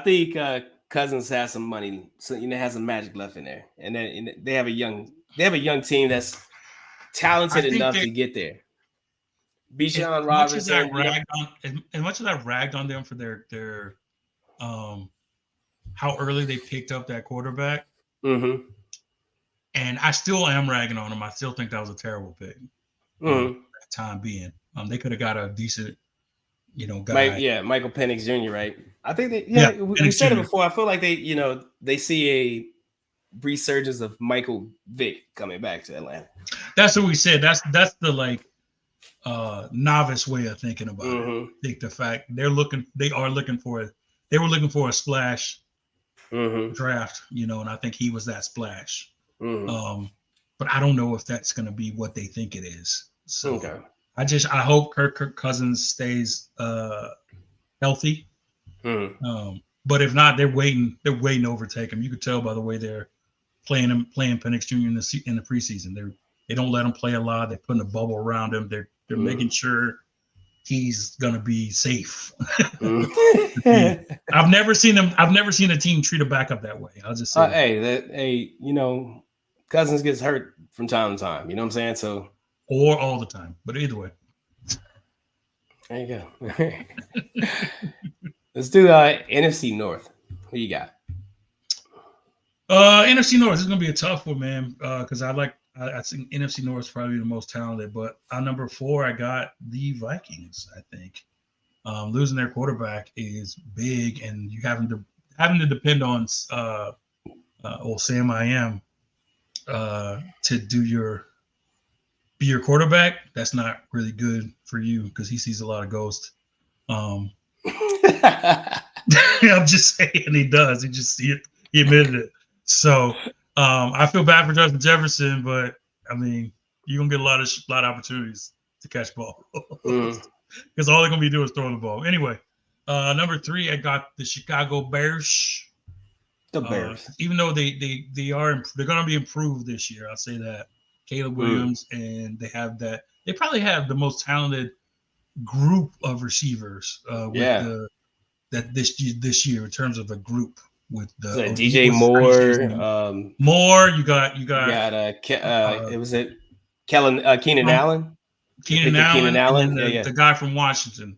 think Cousins has some money, so has some magic left in there, and then they have a young team that's talented enough to get there. Bijan Robinson. As much as I ragged on them for their how early they picked up that quarterback, and I still am ragging on them. I still think that was a terrible pick. That time being, they could have got a decent. Guy. Michael Penix Jr. Right? I think we said it before. I feel like they see a resurgence of Michael Vick coming back to Atlanta. That's what we said. That's the novice way of thinking about it. I think the fact they were looking for a splash draft, and I think he was that splash. But I don't know if that's going to be what they think it is. So. Okay. I hope Kirk Cousins stays healthy. But if not, they're waiting to overtake him. You could tell by the way they're playing Penix Jr. in the preseason. They don't let him play a lot. They're putting a bubble around him. They're making sure he's gonna be safe. I've never seen a team treat a backup that way. I'll just say Cousins gets hurt from time to time. You know what I'm saying? So. Or all the time, but either way. There you go. Let's do NFC North. Who you got? NFC North is going to be a tough one, man, because I think NFC North is probably the most talented. But on number 4, I got the Vikings, I think. Losing their quarterback is big, and you having to depend on Sam I Am to be your quarterback. That's not really good for you because he sees a lot of ghosts. I'm just saying he does. He admitted it. So I feel bad for Justin Jefferson, but I mean, you're gonna get a lot of opportunities to catch ball because all they're gonna be doing is throwing the ball. Anyway, number 3, I got the Chicago Bears. The Bears, even though they're gonna be improved this year, I'll say that. Caleb Williams, and they probably have the most talented group of receivers this year in terms of a group with the DJ Moore. You got Keenan Allen. Keenan Allen, and the guy from Washington.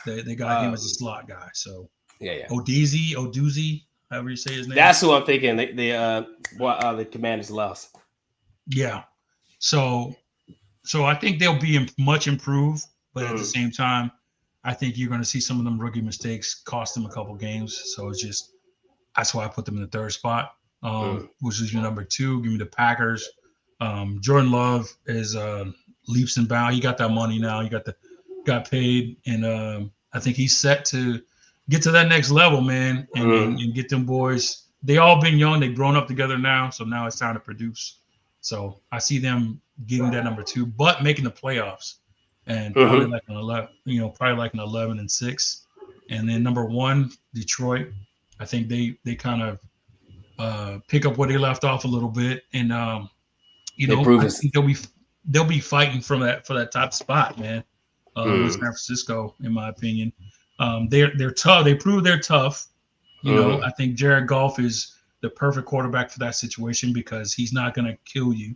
They got him as a slot guy. So Oduzzi, however you say his name. That's who I'm thinking. The Commanders lost. Yeah. So I think they'll be much improved, but at the same time, I think you're going to see some of them rookie mistakes cost them a couple games. So it's just that's why I put them in the third spot, which is your number 2. Give me the Packers. Jordan Love is leaps and bounds. He got that money now. He got paid, and I think he's set to get to that next level, man, and get them boys. They all been young. They've grown up together now, so now it's time to produce. So I see them getting that number 2, but making the playoffs, and probably like an 11, probably like an 11-6, and then number 1, Detroit. I think they kind of pick up where they left off a little bit, and I think they'll be fighting for that top spot, man. With San Francisco, in my opinion, they're tough. They prove they're tough. I think Jared Goff is the perfect quarterback for that situation because he's not going to kill you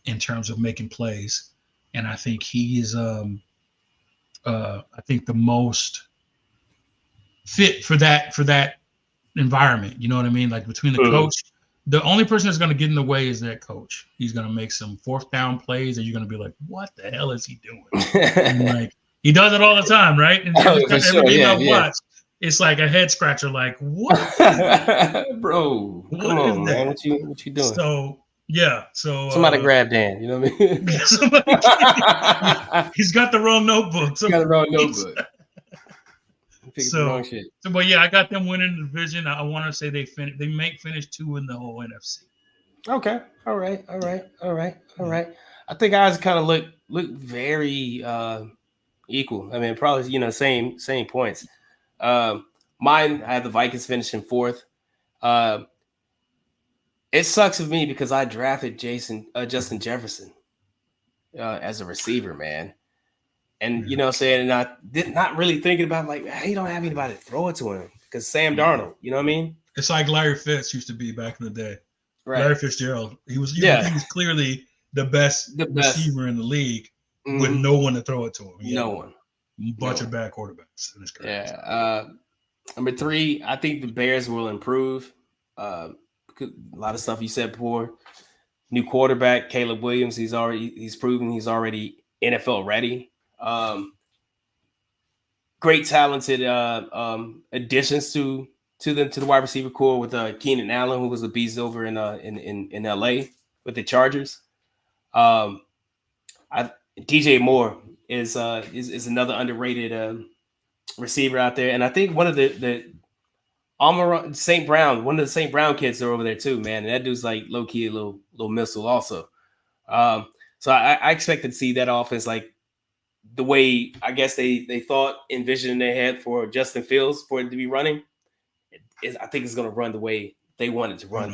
in terms of making plays, and I think he is I think the most fit for that environment. You know what I mean? Like between the coach, the only person that's going to get in the way is that coach. He's going to make some 4th down plays, and you're going to be like, "What the hell is he doing?" And like he does it all the time, right? And every game I watch, it's like a head scratcher. Like, what, bro? What come on, that? Man. What you doing? So yeah, so somebody grab Dan. You know what I mean? He's got the wrong notebook. Got the wrong notebook. But yeah, I got them winning the division. I want to say they may finish 2 in the whole NFC. Okay. All right. I think ours kind of look very equal. I mean, probably same points. Mine, I have the Vikings finishing 4th. It sucks with me because I drafted Justin Jefferson as a receiver, man. And you know what I'm saying? And I not really thinking about like, he don't have anybody to throw it to him because Sam Darnold, you know what I mean? It's like Larry Fitz used to be back in the day. Right. Larry Fitzgerald. He was clearly the best receiver in the league with no one to throw it to him. No one. Bunch of bad quarterbacks in his career. Yeah. Number 3, I think the Bears will improve. A lot of stuff you said before. New quarterback, Caleb Williams. He's proven he's already NFL ready. Great talented additions to the wide receiver core with Keenan Allen, who was a beast over in LA with the Chargers. DJ Moore is another underrated receiver out there, and I think one of the St. Brown, one of the St. Brown kids are over there too, man. And that dude's like low key a little missile also. So I expected to see that offense like the way I guess they envisioned in their head for Justin Fields for it to be running. I think it's going to run the way they want it to run. I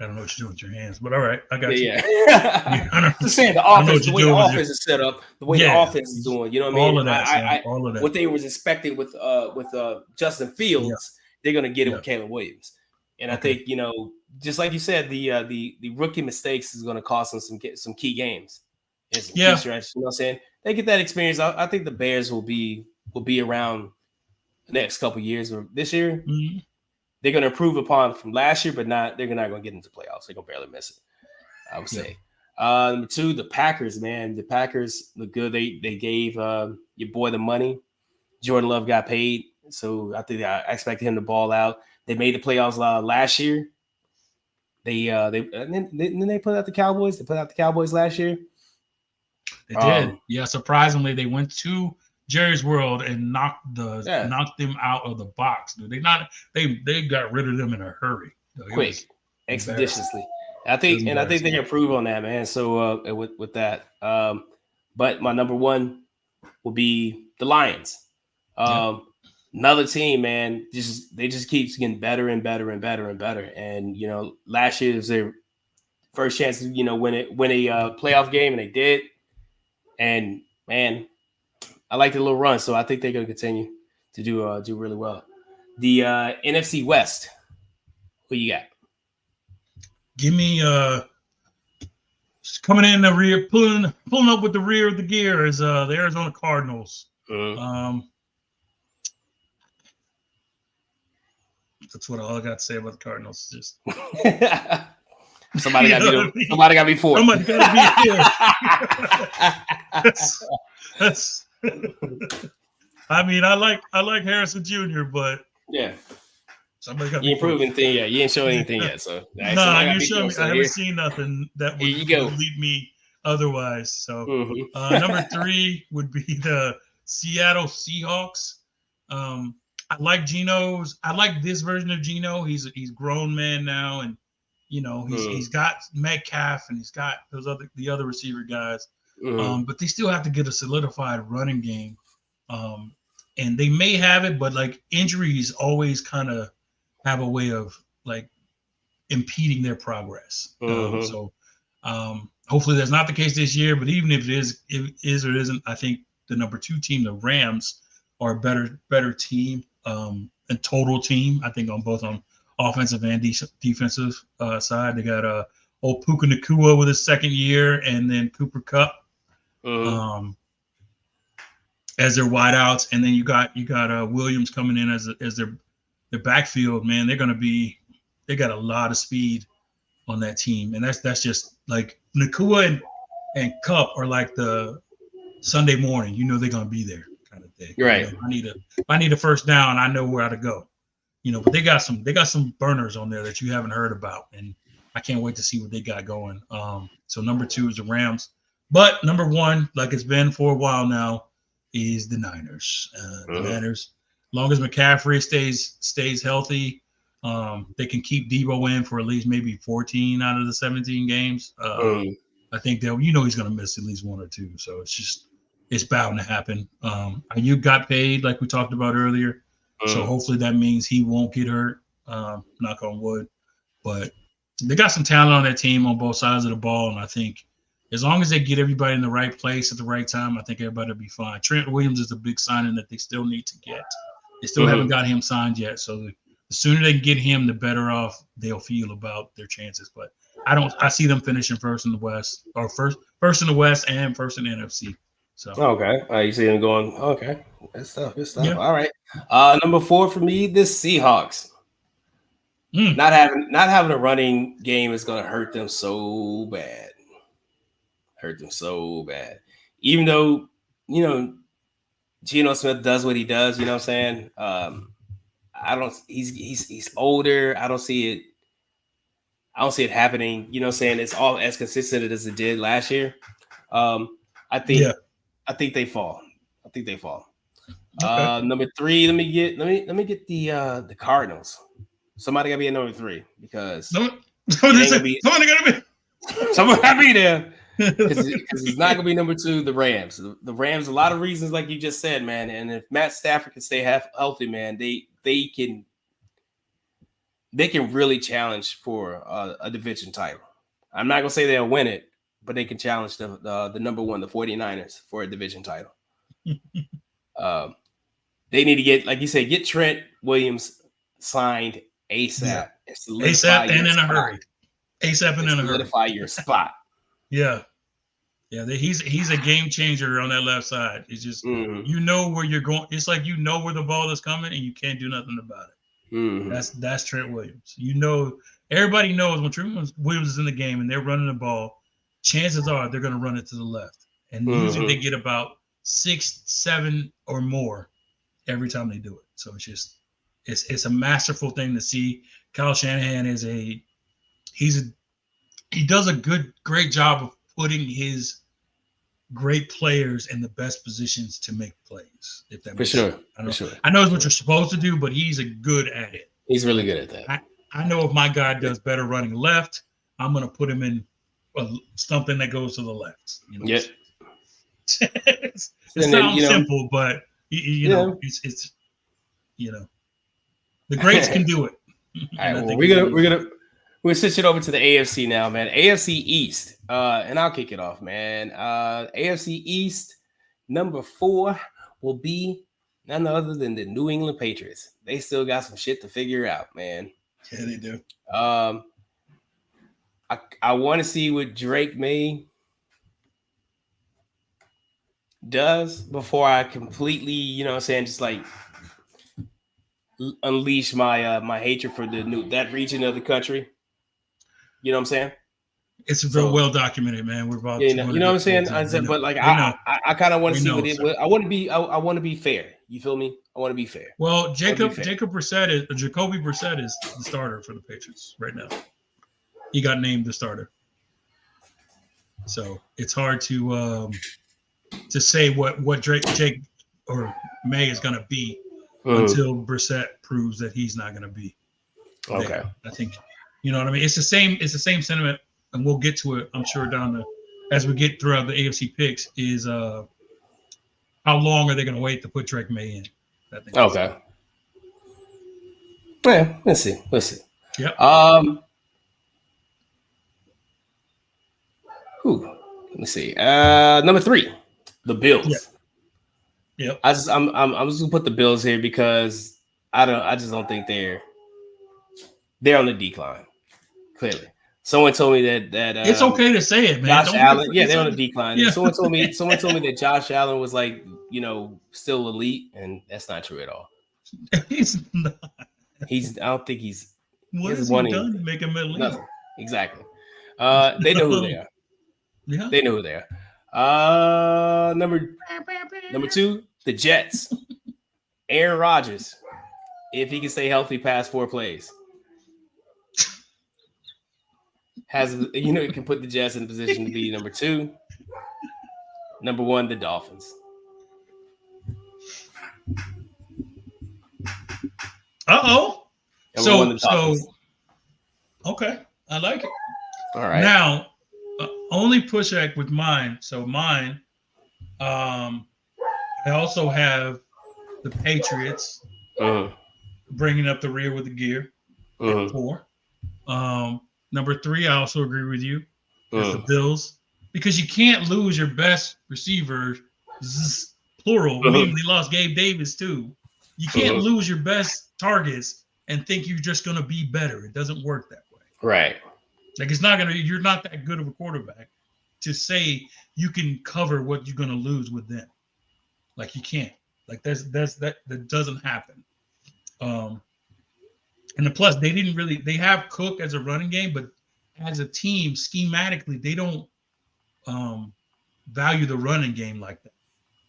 don't know what you're doing with your hands, but all right, I got you. Yeah. Just saying the offense, the way the offense is set up, the way the offense is doing. You know what I mean? All of that. What they was expecting with Justin Fields, they're going to get it with Caleb Williams. And I think just like you said, the rookie mistakes is going to cost them some key games. And some key stretch, you know what I'm saying? They get that experience. I think the Bears will be around the next couple of years or this year. Mm-hmm. They're going to improve upon from last year, but they're not going to get into playoffs. They're going to barely miss it, I would say. Number 2, the Packers, man. The Packers look good. They gave your boy the money. Jordan Love got paid, so I think I expected him to ball out. They made the playoffs last year. Then they put out the Cowboys. They put out the Cowboys last year. They did. Yeah, surprisingly, they went to Jerry's World and knocked them out of the box. Dude, they got rid of them in a hurry. Quick, expeditiously. I think they improve on that, man. So with that, but my number 1 will be the Lions. Another team, man. They just keeps getting better and better and better and better. And last year was their first chance to win a playoff game, and they did. And man, I like the little run, so I think they're going to continue to do really well. The NFC West, who you got? Give me coming in the rear, pulling up with the rear of the gear is the Arizona Cardinals. That's what all I got to say about the Cardinals. Just somebody got to be fourth. Somebody got to be here. That's I mean, I like Harrison Jr., but Yeah, somebody got to you be ain't proved close. anything yet. You ain't showing anything yet. So Nah, somebody you got to be show me. close. I So haven't here, seen nothing that here would you would go. lead me otherwise. So, number Mm-hmm. 3 would be the Seattle Seahawks. Um, I like Geno's. I like this version of Geno. He's grown man now, and he's got Metcalf and he's got the other receiver guys. Mm-hmm. But they still have to get a solidified running game. Um, and they may have it, but like injuries always kind of have a way of like impeding their progress. Mm-hmm. So hopefully that's not the case this year. But even if it is or isn't, I think the number 2 team, the Rams, are a better team and total team. I think on offensive and defensive side, they got old Puka Nakua with his second year, and then Cooper Cup Mm-hmm. um, as their wideouts, and then you got Williams coming in as their backfield. Man, they got a lot of speed on that team, and that's just like Nakua and Cup are like the Sunday morning. They're gonna be there kind of thing. Right. If I need a first down, I know where to go. But they got some burners on there that you haven't heard about, and I can't wait to see what they got going. So number 2 is the Rams, but number 1, like it's been for a while now, is the Niners. The Mm-hmm. Niners, long as McCaffrey stays healthy, they can keep Debo in for at least maybe 14 out of the 17 games. Mm-hmm. I think he's going to miss at least 1 or 2. So it's bound to happen. Ayuk got paid like we talked about earlier, so Mm-hmm. hopefully that means he won't get hurt. Knock on wood. But they got some talent on their team on both sides of the ball, and I think as long as they get everybody in the right place at the right time, I think everybody will be fine. Trent Williams is a big signing that they still need to get. They still haven't Mm-hmm. got him signed yet, so the sooner they can get him, the better off they'll feel about their chances. But I see them finishing first in the West, or first in the West and first in the NFC. So Okay. You see them going. Okay. Good stuff. Good stuff. yeah. All right. Number 4 for me, the Seahawks. Mm, Not having a running game is going to hurt them so bad. Hurt them so bad. Even though you know Geno Smith does what he does. You know what I'm saying? I don't. He's older. I don't see it happening. You know what I'm saying? It's all as consistent as it did last year. Um, I think yeah. I think they fall. I think they fall. Okay. Number 3. Let me get the Cardinals. Somebody gotta be at number 3 because No, it ain't gonna be somebody gotta somebody gotta be there because be. it's not gonna be number 2. The Rams. The Rams. A lot of reasons, like you just said, man. And if Matt Stafford can stay healthy, man, they can really challenge for a division title. I'm not gonna say they'll win it, but they can challenge the number 1, the 49ers, for a division title. Um, they need to get, like you said, get Trent Williams signed Yeah. ASAP and solidify ASAP and your in a spot. hurry. ASAP and And in a hurry. solidify your spot. Yeah. Yeah. He's a game changer on that left side. It's just Mm-hmm. where you're going. It's like where the ball is coming and you can't do nothing about it. Mm-hmm. That's Trent Williams. Everybody knows when Trent Williams is in the game and they're running the ball, chances are they're going to run it to the left. And usually they Mm-hmm. get about 6, 7 or more every time they do it. So it's a masterful thing to see. Kyle Shanahan he's a he does a great job of putting his great players in the best positions to make plays. If that For makes sense, sure. For sure. I know it's For what sure. you're supposed to do, but he's a good at it. He's really Like good at that. I know if my guy does better running left, I'm gonna put him in something that goes to the left. Yep. It And then sounds simple, but yeah. it's the greats can do it, All right. and I Well, think it's we're switch it over to the AFC now, man. AFC East. And I'll kick it off, man. AFC East number 4 will be none other than the New England Patriots. They still got some shit to figure out, man. yeah, they do. Um, I want to see what Drake May does before I completely, what I'm saying, just like unleash my hatred for that region of the country. You know what I'm saying? It's real So well documented, man. We're about you 200 know what I'm saying. episodes I in. They said, know. but like They know. I kind of want to We see know, what it. sir. I want to be. I want to be fair. You feel me? I want to be fair. Well, I want to be Jacob fair. Jacob Brissett is Jacoby Brissett is the starter for the Patriots right now. He got named the starter, so it's hard to say what Jake or May is going to be Mhm. until Brissett proves that he's not going to be Okay. there. I think, you know what I mean. It's the same. It's the same sentiment, and we'll get to it. I'm sure down the as we get throughout the AFC picks. Is how long are they going to wait to put Drake May in? I think. Okay. Yeah. Let's see. Let's see. Yep. Who? Let me see. Number 3, the Yeah. Bills. Yep. I'm just gonna put the Bills here because I just don't think they're on the decline. Clearly, someone told me that It's okay to say it, man. Josh Don't be Allen, afraid yeah, to they're say on it. the decline. And Yeah. someone told me that Josh Allen was like, still elite, and that's not true at all. He's not. I don't think he What hasn't has he won done to anything. make him elite? Nothing. Exactly. They know who they are. Yeah. They know who they are. Number 2, the Jets. Aaron Rodgers, if he can stay healthy past 4 plays, he can put the Jets in a position to be number 2. Number 1, the Dolphins. Uh-oh. Number 1, the So Dolphins. okay. I like it. All right. Now, only pushback with mine. So mine, I also have the Patriots bringing up the rear with the gear at 4. Number 3, I also agree with you. Is the Bills, because you can't lose your best receiver, plural. We lost Gabe Davis too. You can't lose your best targets and think you're just going to be better. It doesn't work that way. Right. Like it's not gonna. You're not that good of a quarterback to say you can cover what you're gonna lose with them. Like you can't. Like that doesn't happen. And the plus, they didn't really. They have Cook as a running game, but as a team, schematically, they don't value the running game like that.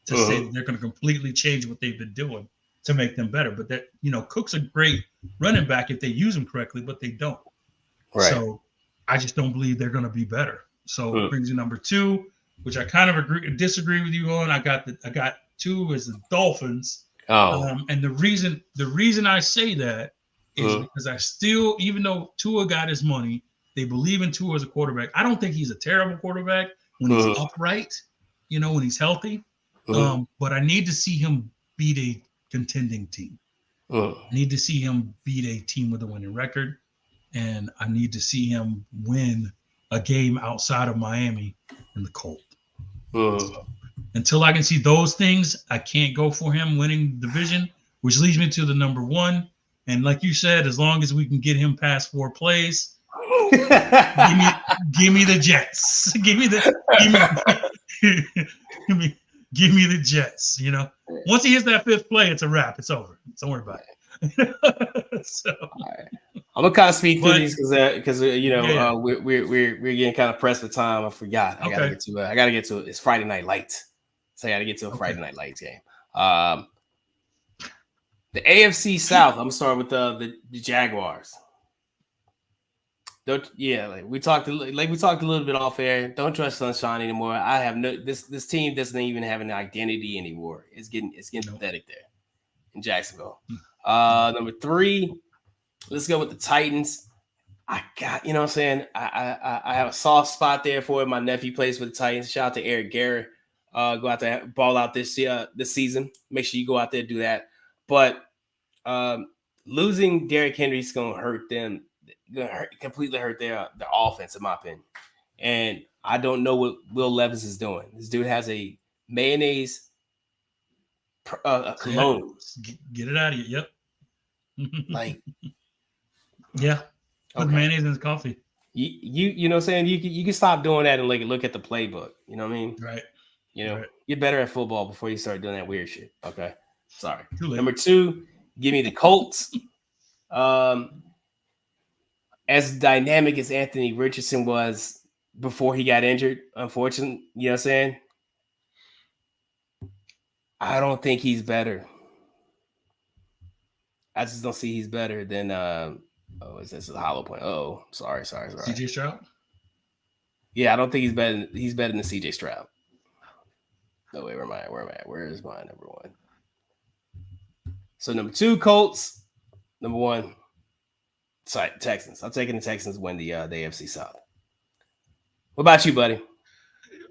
To say that they're going to completely change what they've been doing to make them better. But that Cook's a great running back if they use him correctly, but they don't. Right. So I just don't believe they're going to be better. So it brings you number 2, which I kind of disagree with you on. I got 2 is the Dolphins. And the reason I say that is because I still, even though Tua got his money, they believe in Tua as a quarterback. I don't think he's a terrible quarterback when he's upright, when he's healthy. But I need to see him beat a contending team. I need to see him beat a team with a winning record. And I need to see him win a game outside of Miami in the cold. So, until I can see those things, I can't go for him winning the division, which leads me to the number 1. And like you said, as long as we can get him past 4 plays, give me the Jets. Give me the Jets. Once he hits that 5th play, it's a wrap. It's over. Don't worry about it. So, right. I'm gonna kind of speed through these because we're getting kind of pressed for time. I forgot. I gotta get to it. It's Friday Night Lights, so I gotta get to a Friday Night Lights game. The AFC South. I'm gonna start with the Jaguars. We talked a little bit off air. Don't trust Sunshine anymore. I have this team doesn't even have an identity anymore. It's getting pathetic there in Jacksonville. Number 3, let's go with the Titans. I got, what I'm saying? I have a soft spot there for it. My nephew plays for the Titans. Shout out to Eric Garrett. Go out there, ball out this season. Make sure you go out there and do that. But losing Derrick Henry is going to hurt them. Completely hurt their offense, in my opinion. And I don't know what Will Levis is doing. This dude has a mayonnaise cologne. Get it out of you. Yep. Like, yeah. Put mayonnaise in his coffee. You know what I'm saying? You can stop doing that and look at the playbook. You know what I mean? Right. Get better at football before you start doing that weird shit. Okay. Sorry. Too late. Number 2, give me the Colts. As dynamic as Anthony Richardson was, before he got injured. Unfortunately, you know what I'm saying? I don't think he's better. I just don't see he's better than oh, is this a hollow point? Oh, sorry. CJ Stroud. Yeah, I don't think he's better. He's better than CJ Stroud. No, wait, where am I? Where is my number one? So number 2, Colts. Number 1, sorry, Texans. I'm taking the Texans to win the AFC South. What about you, buddy?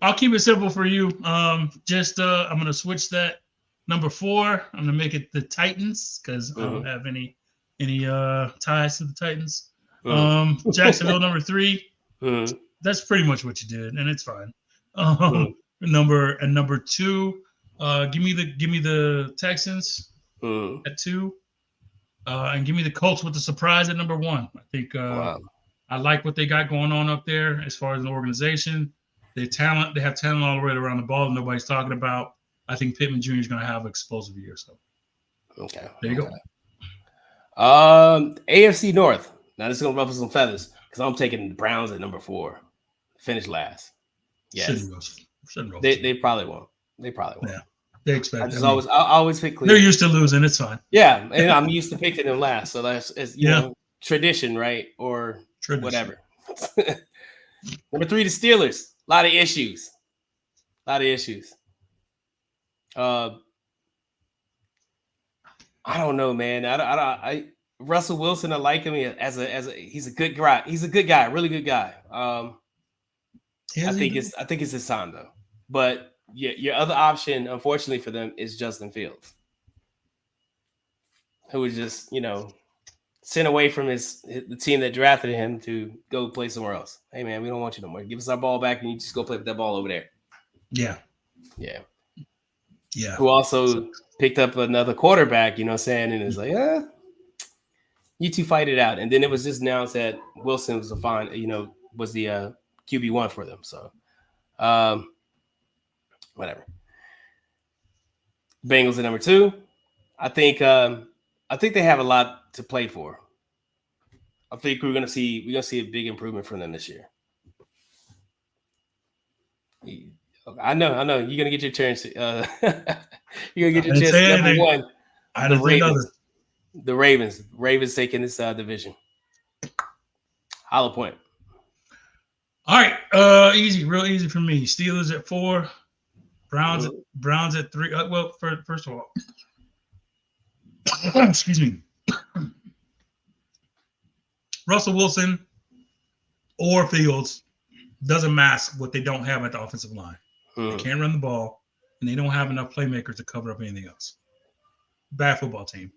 I'll keep it simple for you. I'm gonna switch that. Number 4, I'm gonna make it the Titans because I don't have any ties to the Titans. Jacksonville number 3. That's pretty much what you did, and it's fine. Number 2, give me the Texans at 2, and give me the Colts with the surprise at number 1. I think I like what they got going on up there as far as an organization. They have talent all the way around the ball that nobody's talking about. I think Pittman Jr. is going to have an explosive year. So, okay, there you go. AFC North. Now this is going to ruffle some feathers because I'm taking the Browns at number 4, finish last. Yes, they probably won't. They probably won't. Yeah, they expect. I always pick Cleveland. They're used to losing. It's fine. Yeah, and I'm used to picking them last, so that's you know tradition, right? Or whatever. Number 3, the Steelers. A lot of issues. I don't know, man. I Russell Wilson, I like him as a he's a good guy. He's a good guy, really good guy. I think it's his time though. But your other option, unfortunately for them, is Justin Fields, who was just sent away from the team that drafted him to go play somewhere else. Hey man, we don't want you no more. Give us our ball back, and you just go play with that ball over there. Yeah. Who also picked up another quarterback, and is like, you two fight it out. And then it was just announced that Wilson was was the QB1 for them. So, whatever. Bengals at number 2. I think they have a lot to play for. I think we're gonna see a big improvement from them this year. I know. You're gonna get your turn. You're gonna get your chance. Number 1, the Ravens. The Ravens taking this division. Hollow point. All right, real easy for me. Steelers at 4, Browns at 3. Well, first of all, excuse me. Russell Wilson or Fields doesn't mask what they don't have at the offensive line. They can't run the ball, and they don't have enough playmakers to cover up anything else. Bad football team.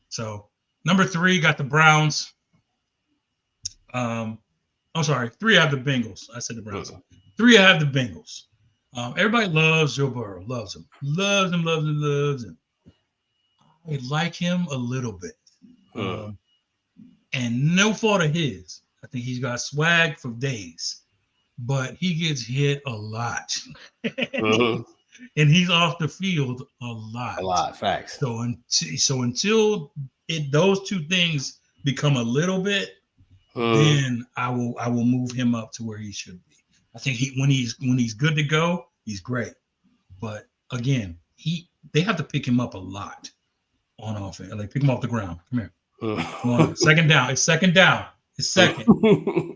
So, number 3 got the Browns. I'm sorry, 3 I have the Bengals. I said the Browns. 3 I have the Bengals. Everybody loves Joe Burrow. Loves him. I like him a little bit. And no fault of his. I think he's got swag for days. But he gets hit a lot. And he's off the field a lot. A lot, facts. So until those 2 things become a little bit, then I will move him up to where he should be. I think when he's good to go, he's great. But again, they have to pick him up a lot on offense. Like pick him off the ground. Come here. Come on. Second down. It's second down. It's second. All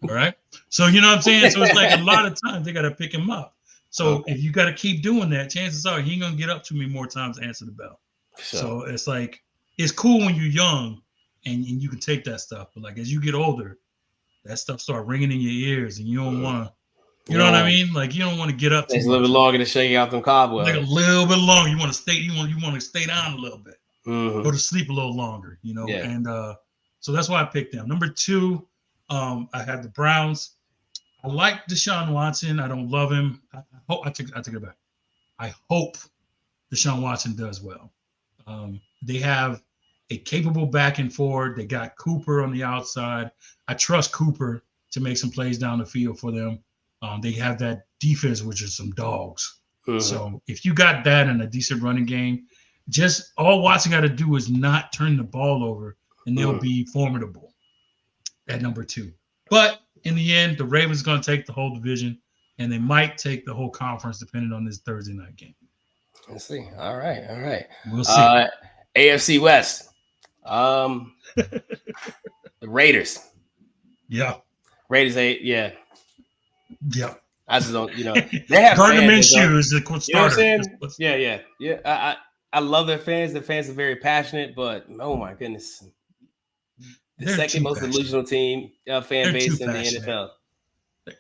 right. So you know what I'm saying? So it's like a lot of times they got to pick him up. So if you got to keep doing that, chances are he ain't gonna get up too many more times to answer the bell. Sure. So it's like it's cool when you're young and you can take that stuff, but like as you get older, that stuff start ringing in your ears, and you don't want to. You know what I mean? Like you don't want to get up. It's a little bit longer to shake out them cobwebs. Like a little bit longer. You want to stay. You want to stay down a little bit. Go to sleep a little longer. Yeah. And so that's why I picked them. Number 2, I have the Browns. I like Deshaun Watson. I don't love him. I take it back. I hope Deshaun Watson does well. They have a capable back and forward. They got Cooper on the outside. I trust Cooper to make some plays down the field for them. They have that defense, which is some dogs. So if you got that and a decent running game, just all Watson got to do is not turn the ball over, and they'll be formidable at number 2. But in the end, the Ravens going to take the whole division, and they might take the whole conference depending on this Thursday night game. Let's see. All right, all right. We'll see. AFC West. The Raiders. Yeah. Raiders. Yeah. Yeah. I just don't. They have Gardner fans. Minshew is the starter. You know what I'm saying? Yeah. I love their fans. Their fans are very passionate, but oh my goodness, the second most delusional team fan base in the NFL.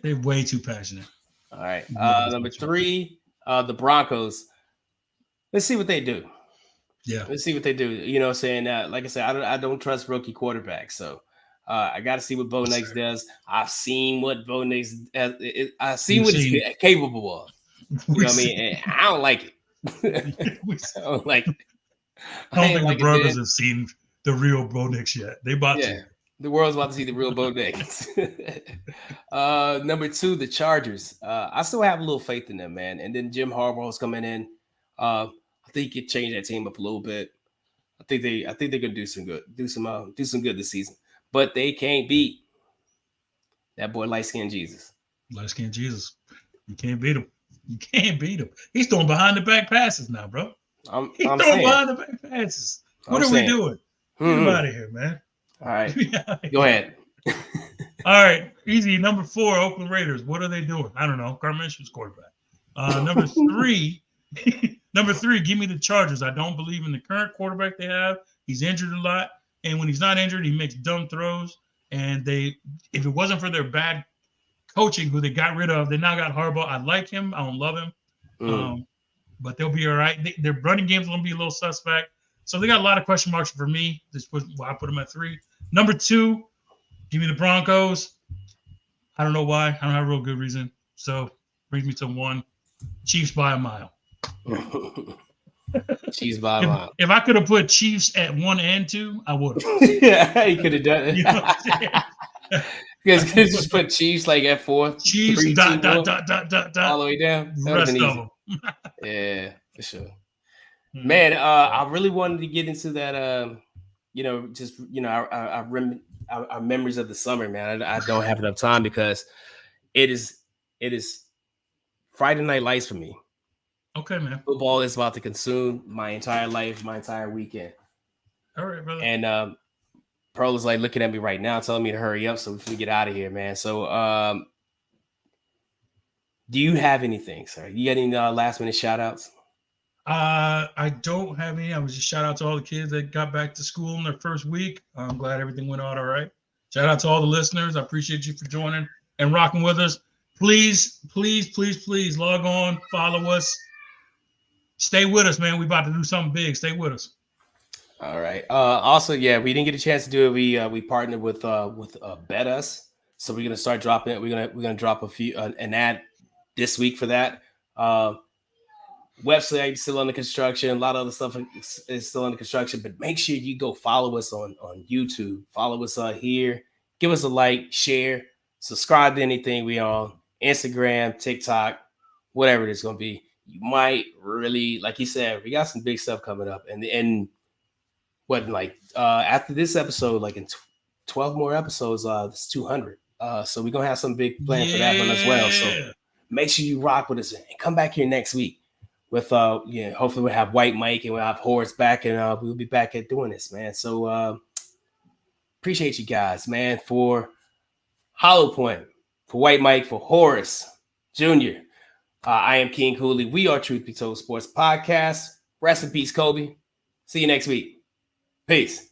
They're way too passionate. All right. Number 3, the Broncos. Let's see what they do. Yeah. Let's see what they do. You know what I'm saying? Like I said, I don't trust rookie quarterbacks. So I got to see what Bo Nix does. I've seen what Bo Nix I've seen what he's capable of. You know what I mean? And I don't like it. I don't like it. I don't think the Broncos have seen the real Bo Nix yet. They about to. The world's about to see the real Bo Nix. Number 2, the Chargers. I still have a little faith in them, man. And then Jim Harbaugh's coming in. I think he could change that team up a little bit. I think they're gonna do some good, do some good this season. But they can't beat that boy light skinned Jesus. Light skinned Jesus. You can't beat him. You can't beat him. He's throwing behind the back passes now, bro. He's throwing behind the back passes. What are we doing? Get him out of here, man. All right. Go ahead. All right. Easy. Number 4, Oakland Raiders. What are they doing? I don't know. Gardner Minshew's quarterback. Number 3. Number 3, give me the Chargers. I don't believe in the current quarterback they have. He's injured a lot. And when he's not injured, he makes dumb throws. And if it wasn't for their bad coaching, who they got rid of, they now got Harbaugh. I like him. I don't love him. But they'll be all right. Their running game's going to be a little suspect. So they got a lot of question marks for me. I put them at 3. Number 2, give me the Broncos. I don't know why. I don't have a real good reason. So brings me to 1. Chiefs by a mile. Chiefs by a mile. If I could have put Chiefs at 1 and 2, I would have. Yeah, you could have done it. You know what I'm saying? You guys could just put Chiefs like at 4. Chiefs, 3, 2, dot, all the way down. That rest of them. Yeah, for sure. Man, I really wanted to get into that. Our memories of the summer, man. I don't have enough time because it is Friday Night Lights for me. Okay, man. Football is about to consume my entire life, my entire weekend. All right, brother. And Pearl is like looking at me right now, telling me to hurry up so we can get out of here, man. So, do you have anything, sir? You got any last minute shout outs? I don't have any. I was just shout out to all the kids that got back to school in their first week. I'm glad everything went out all right. Shout out to all the listeners. I appreciate you for joining and rocking with us. Please log on, follow us. Stay with us, man. We about to do something big. Stay with us. All right. Also, yeah, we didn't get a chance to do it. We partnered with Bet Us, so we're gonna start dropping it. We're gonna drop an ad this week for that. Website still under construction. A lot of other stuff is still under construction, but make sure you go follow us on YouTube. Follow us here. Give us a like, share, subscribe to anything we on Instagram, TikTok, whatever it's gonna be. You might really, like you said, we got some big stuff coming up, and after this episode, like in 12 more episodes, it's 200. So we're gonna have some big plan for that one as well. So make sure you rock with us and come back here next week with hopefully we'll have White Mike and we'll have Horace back, and we'll be back at doing this, man. So appreciate you guys, man, for Hollow Point, for White Mike, for Horace Jr. I am King Cooley. We are Truth Be Told Sports Podcast. Rest in peace, Kobe. See you next week. Peace.